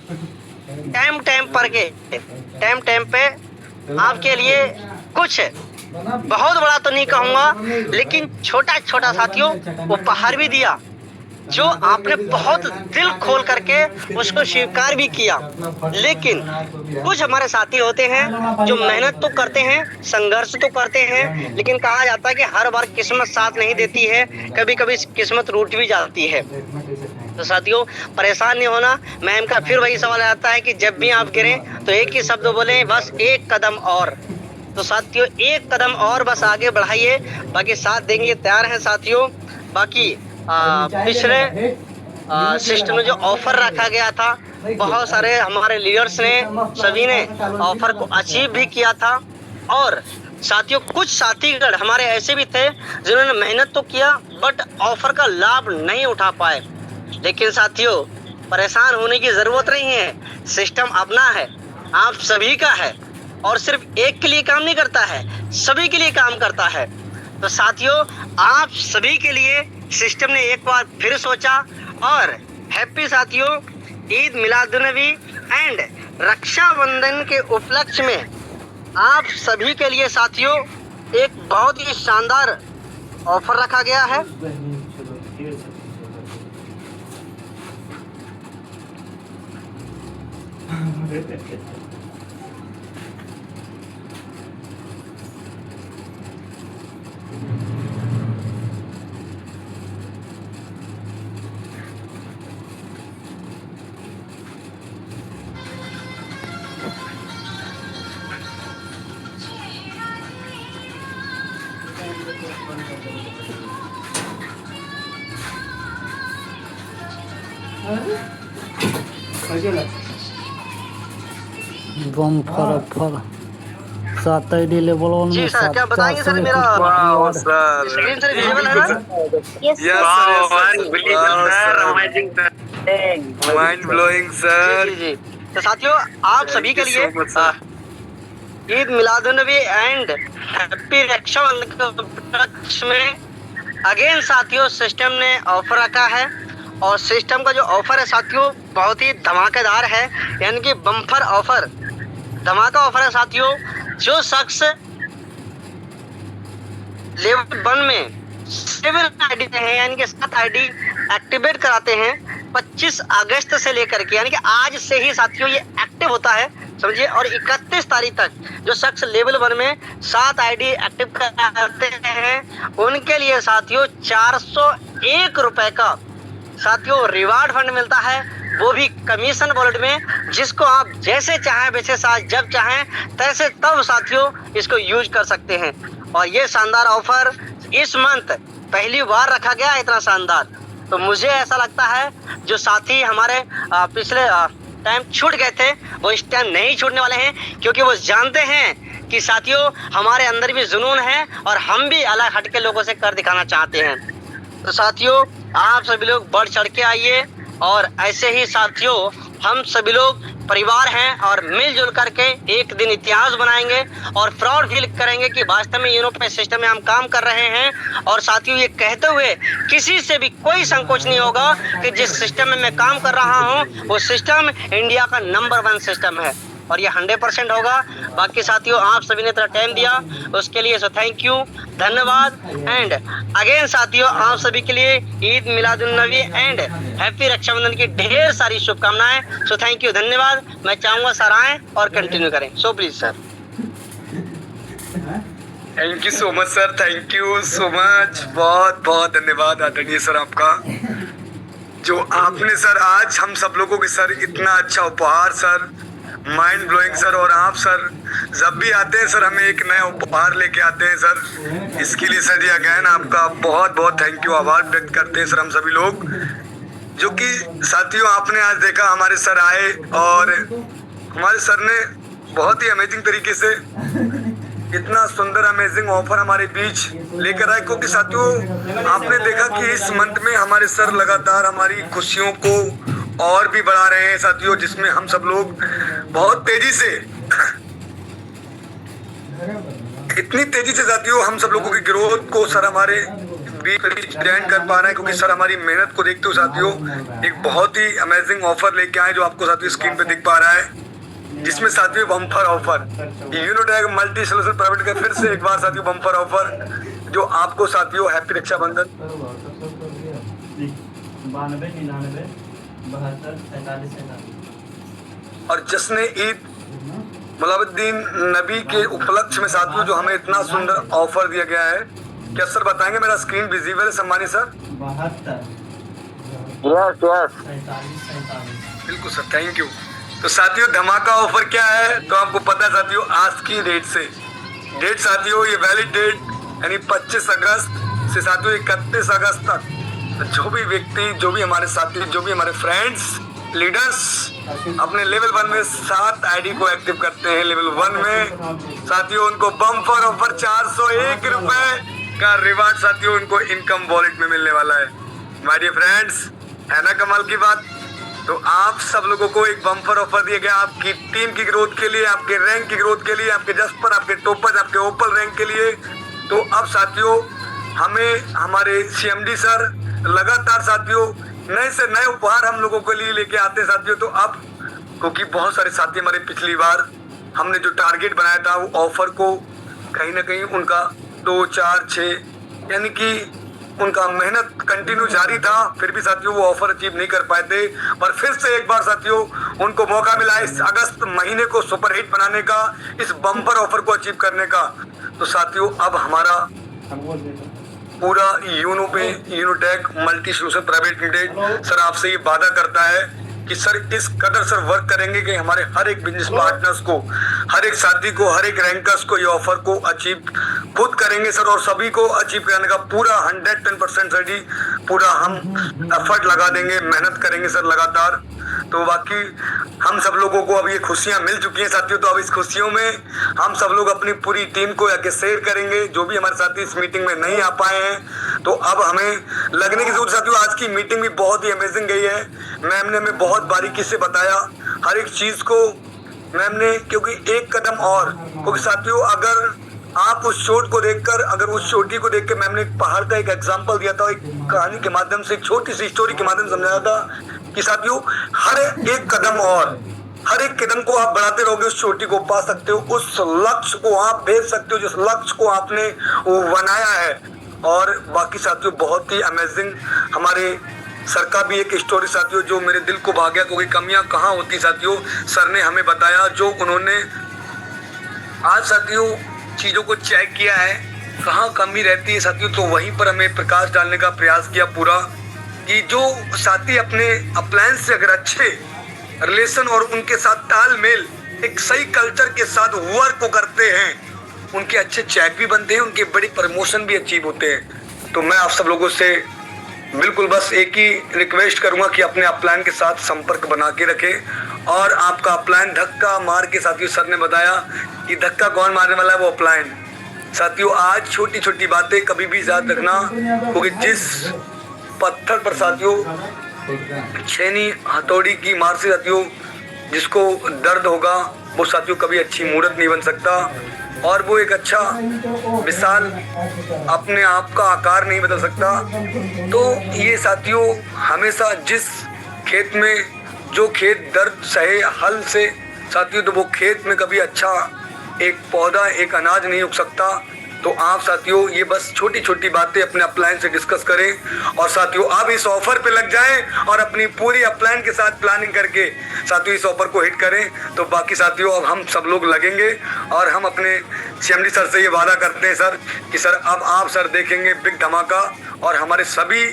Speaker 4: टाइम पे आपके लिए कुछ बहुत बड़ा तो नहीं कहूँगा, लेकिन छोटा छोटा साथियों उपहार भी दिया, जो आपने बहुत दिल खोल करके उसको स्वीकार भी किया। लेकिन कुछ हमारे साथी होते हैं जो मेहनत तो करते हैं, संघर्ष तो करते हैं, लेकिन कहा जाता है कि हर बार किस्मत साथ नहीं देती है, कभी कभी किस्मत रूठ भी जाती है। तो साथियों परेशान नहीं होना। मैम का फिर वही सवाल आता है कि जब भी आप गिरें तो एक ही शब्द बोलें, बस एक कदम और। तो साथियों एक कदम और बस आगे बढ़ाइए, बाकी साथ देंगे तैयार हैं साथियों। बाकी पिछले सिस्टम में जो ऑफर रखा गया था, बहुत सारे हमारे लीडर्स ने सभी ने ऑफर को अचीव भी किया था। और साथियों कुछ साथीगण हमारे ऐसे भी थे जिन्होंने मेहनत तो किया बट ऑफर का लाभ नहीं उठा पाए। लेकिन साथियों परेशान होने की जरूरत नहीं है, सिस्टम अपना है, आप सभी का है, और सिर्फ एक के लिए काम नहीं करता है, सभी के लिए काम करता है। तो साथियों आप सभी के लिए सिस्टम ने एक बार फिर सोचा। और हैप्पी साथियों ईद मिलादुन्नबी एंड रक्षाबंधन के उपलक्ष्य में आप सभी के लिए साथियों एक बहुत ही शानदार ऑफर रखा गया है।
Speaker 1: बम्पर ऑफर 7 आईडी लेवल 1
Speaker 4: जी
Speaker 1: में
Speaker 4: सर, क्या बताएंगे सर? मेरा
Speaker 2: वाह सर,
Speaker 4: स्क्रीन सर विजिबल है ना?
Speaker 5: Yes,
Speaker 2: yes
Speaker 5: sir.
Speaker 2: Mind blowing sir.
Speaker 4: जी जी। तो साथियों, आप सभी के
Speaker 2: Thank you
Speaker 4: लिए
Speaker 2: so much, sir.
Speaker 4: Eid Miladunnabi and happy Rakshabandhan के उपलक्ष्य में अगेन साथियों सिस्टम ने ऑफर रखा है, और सिस्टम का जो ऑफर है साथियों बहुत ही धमाकेदार है, यानी कि बम्पर ऑफर, धमाका ऑफर है साथियों। जो शख्स लेवल 1 में 7 आईडी है, यानी कि 7 आईडी एक्टिवेट कराते हैं 25 अगस्त से लेकर के, यानी कि आज से ही साथियों ये एक्टिव होता है, समझिए। और 31 तारीख तक जो शख्स लेवल 1 में 7 आईडी एक्टिव कराते हैं उनके लिए साथियों 401 रुपए का साथियों रिवार्ड फंड मिलता है, वो भी कमीशन वॉलेट में, जिसको आप जैसे चाहें वैसे साथ जब चाहें तैसे तब साथियों इसको यूज कर सकते हैं। और ये शानदार ऑफर इस मंथ पहली बार रखा गया है, इतना शानदार। तो मुझे ऐसा लगता है जो साथी हमारे पिछले टाइम छूट गए थे वो इस टाइम नहीं छूटने वाले हैं, क्योंकि वो जानते हैं कि साथियों हमारे अंदर भी जुनून है और हम भी अलग हटके लोगों से कर दिखाना चाहते हैं। तो साथियों आप सभी लोग बढ़ चढ़ के आइए, और ऐसे ही साथियों हम सभी लोग परिवार हैं और मिलजुल करके एक दिन इतिहास बनाएंगे और प्राउड फील करेंगे कि वास्तव में यूरोपीय सिस्टम में हम काम कर रहे हैं। और साथियों ये कहते हुए किसी से भी कोई संकोच नहीं होगा कि जिस सिस्टम में मैं काम कर रहा हूँ वो सिस्टम इंडिया का नंबर 1 सिस्टम है, और ये 100% होगा। बाकी साथियों आप सभी ने इतना टाइम दिया उसके लिए सो थैंक यू, धन्यवाद। एंड अगेन साथियों आप सभी के लिए ईद मिलादुन्नबी एंड हैप्पी रक्षाबंधन की ढेर सारी शुभकामनाएं। सो थैंक यू, धन्यवाद। मैं चाहूँगा सर आएँ और कंटिन्यू करें, so please sir.
Speaker 2: Thank you so much sir, thank you so much, बहुत बहुत धन्यवाद आदरणीय सर आपका, जो आपने सर आज हम सब लोगों के सर इतना अच्छा उपहार सर, माइंड ब्लोइंग सर। और आप सर जब भी आते हैं सर हमें एक नया उपहार लेके आते हैं सर, इसके लिए सर जी अगेन आपका बहुत बहुत थैंक यू, आभार व्यक्त करते हैं सर हम सभी लोग। जो कि साथियों आपने आज देखा हमारे सर आए और हमारे सर ने बहुत ही अमेजिंग तरीके से इतना सुंदर अमेजिंग ऑफर हमारे बीच लेकर आए, क्योंकि साथियों आपने देखा कि इस मंथ में हमारे सर लगातार हमारी खुशियों को और भी बढ़ा रहे हैं साथियों, जिसमें हम सब लोग बहुत तेजी से इतनी तेजी से साथियों हम सब लोगों की ग्रोथ को सर हमारे बीच ग्रैंड कर पा रहे हैं, क्योंकि सर हमारी मेहनत को देखते हुए साथियों एक बहुत ही अमेजिंग ऑफर लेके आए जो आपको साथियों स्क्रीन पे दिख पा रहा है, जिसमें साथियों bumper offer Unitag multi solution private का फिर से एक बार साथियों बम्पर ऑफर जो आपको साथियों हैप्पी रक्षाबंधन 92 और जश्न ईद मुलाबुद्दीन नबी के उपलक्ष्य में साथियों जो हमें इतना सुंदर ऑफर दिया गया है। क्या सर बताएंगे, मेरा स्क्रीन विजिबल है सम्मानित सर? बिल्कुल सर, थैंक यू। तो साथियों धमाका ऑफर क्या है तो आपको पता है साथियों, आज की डेट से डेट साथियों ये वैलिड डेट यानी 25 अगस्त से साथियों 31 अगस्त तक जो भी व्यक्ति, जो भी हमारे साथी, जो भी हमारे फ्रेंड्स लीडर्स अपने लेवल 1 में 7 आईडी को एक्टिव करते हैं लेवल 1 में साथियों, उनको बम्पर ऑफर 401 रुपए का रिवार्ड साथियों उनको इनकम वॉलेट में मिलने वाला है। माय डियर फ्रेंड्स, है ना कमाल की बात? तो आप सब लोगों को एक बम्पर ऑफर दिया गया आपकी टीम की ग्रोथ के लिए, आपके रैंक की ग्रोथ के लिए, आपके जस्पर, आपके टोपर, आपके ओपल रैंक के लिए। तो अब साथियों हमें हमारे सीएमडी सर लगातार साथियों नए से नए उपहार हम लोगों के लिए लेके आते हैं साथियों। तो अब क्योंकि बहुत सारे साथी हमारे पिछली बार हमने जो टारगेट बनाया था वो ऑफर को कहीं ना कहीं उनका 2, 4, 6 यानी कि उनका मेहनत कंटिन्यू जारी था, फिर भी साथियों वो ऑफर अचीव नहीं कर पाए थे। पर फिर से एक बार साथियों उनको मौका मिला इस अगस्त महीने को सुपरहिट बनाने का, इस बम्पर ऑफर को अचीव करने का। तो साथियों अब हमारा पूरा Unitag multi solution private limited sir आपसे ये वादा करता है कि सर इस कदर सर वर्क करेंगे कि हमारे हर एक बिजनेस पार्टनर्स को, हर एक साथी को, हर एक रैंकर्स को ये ऑफर को अचीव खुद करेंगे सर, और सभी को अचीव करने का पूरा 110% रेडी, पूरा हम एफर्ट लगा देंगे, मेहनत करेंगे सर लगातार। तो बाकी हम सब लोगों को अब ये खुशियां मिल चुकी हैं साथियों, तो अब इस खुशियों में हम सब लोग अपनी पूरी टीम को आके शेयर करेंगे। जो भी हमारे साथी इस मीटिंग में नहीं आ पाए हैं, तो अब हमें लगने की जरूरत साथियों। आज की मीटिंग भी बहुत ही अमेजिंग गई है। मैम ने हमें बहुत बारीकी से बताया हर एक चीज को मैम ने, क्योंकि एक कदम और, क्योंकि साथियों अगर आप उस शॉट को देखकर, अगर उस चोटी को देखकर मैम ने एक पहाड़ का एक एग्जांपल दिया था, एक कहानी के माध्यम से, एक छोटी सी स्टोरी के माध्यम से समझाया था कि साथियों हर एक कदम और, हर एक कदम को आप बढ़ाते रहोगे, उस चोटी को पा सकते हो, उस लक्ष्य को आप भेज सकते हो जिस लक्ष्य को आपने वो बनाया है। और बाकी साथियों बहुत ही अमेजिंग हमारे सर का भी एक स्टोरी साथियों जो मेरे दिल को भा गया, क्योंकि कमियां कहाँ होती साथियों, सर ने हमें बताया। जो उन्होंने आज साथियों चीज़ों को चेक किया है, कहाँ कमी रहती है साथियों, तो वहीं पर हमें प्रकाश डालने का प्रयास किया पूरा, कि जो साथी अपने अपलायंस से अगर अच्छे रिलेशन और उनके साथ तालमेल, एक सही कल्चर के साथ वर्क को करते हैं, उनके अच्छे चेक भी बनते हैं, उनके बड़ी प्रमोशन भी अचीव होते हैं। तो मैं आप सब लोगों से बिल्कुल बस एक ही रिक्वेस्ट करूंगा कि अपने अपलायन के साथ संपर्क बना के रखें, और आपका अपलायन धक्का मार के, साथियों सर ने बताया कि धक्का कौन मारने वाला है, वो अपलायन। साथियों आज छोटी छोटी बातें कभी भी याद रखना, क्योंकि जिस पत्थर पर साथियों छेनी हथौड़ी की मार से साथियों जिसको दर्द होगा, वो साथियों कभी अच्छी मूर्त नहीं बन सकता, और वो एक अच्छा विशाल अपने आप का आकार नहीं बदल सकता। तो ये साथियों हमेशा जिस खेत में, जो खेत दर्द सहे हल से साथियों, तो वो खेत में कभी अच्छा एक पौधा, एक अनाज नहीं उग सकता। तो आप साथियों ये बस छोटी छोटी बातें अपने अपलायन से डिस्कस करें, और साथियों आप इस ऑफर पे लग जाएं और अपनी पूरी अपलायन के साथ प्लानिंग करके साथियों इस ऑफर को हिट करें। तो बाकी साथियों अब हम सब लोग लगेंगे, और हम अपने सीएमडी सर से ये वादा करते हैं सर कि सर अब आप सर देखेंगे बिग धमाका, और हमारे सभी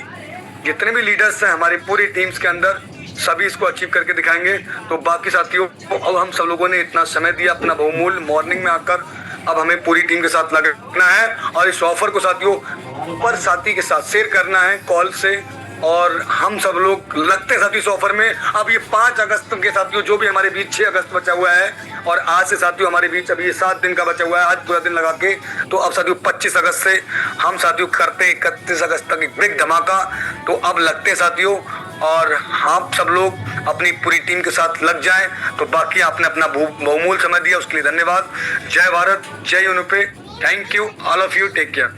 Speaker 2: जितने भी लीडर्स हैं हमारी पूरी टीम्स के अंदर, सभी इसको अचीव करके दिखाएंगे। तो बाकी साथियों अब हम सब लोगों ने इतना समय दिया अपना बहुमूल्य मॉर्निंग में आकर, अब हमें पूरी टीम के साथ लगना है, और इस ऑफर को साथियों पर साथी के साथ शेयर करना है कॉल से, और हम सब लोग लगते हैं साथियों इस ऑफर में। अब ये 5 अगस्त के साथियों जो भी हमारे बीच 6 अगस्त बचा हुआ है, और आज से साथियों हमारे बीच अभी ये 7 दिन का बचा हुआ है, आज पूरा दिन लगा के। तो अब साथियों 25 अगस्त से हम साथियों करते हैं 31 अगस्त तक एक बिग धमाका। तो अब लगते हैं साथियों, और आप सब लोग अपनी पूरी टीम के साथ लग जाएं। तो बाकी आपने अपना बहुमूल्य समय दिया उसके लिए धन्यवाद। जय भारत, जय यूनिफे, thank you all of you, take care.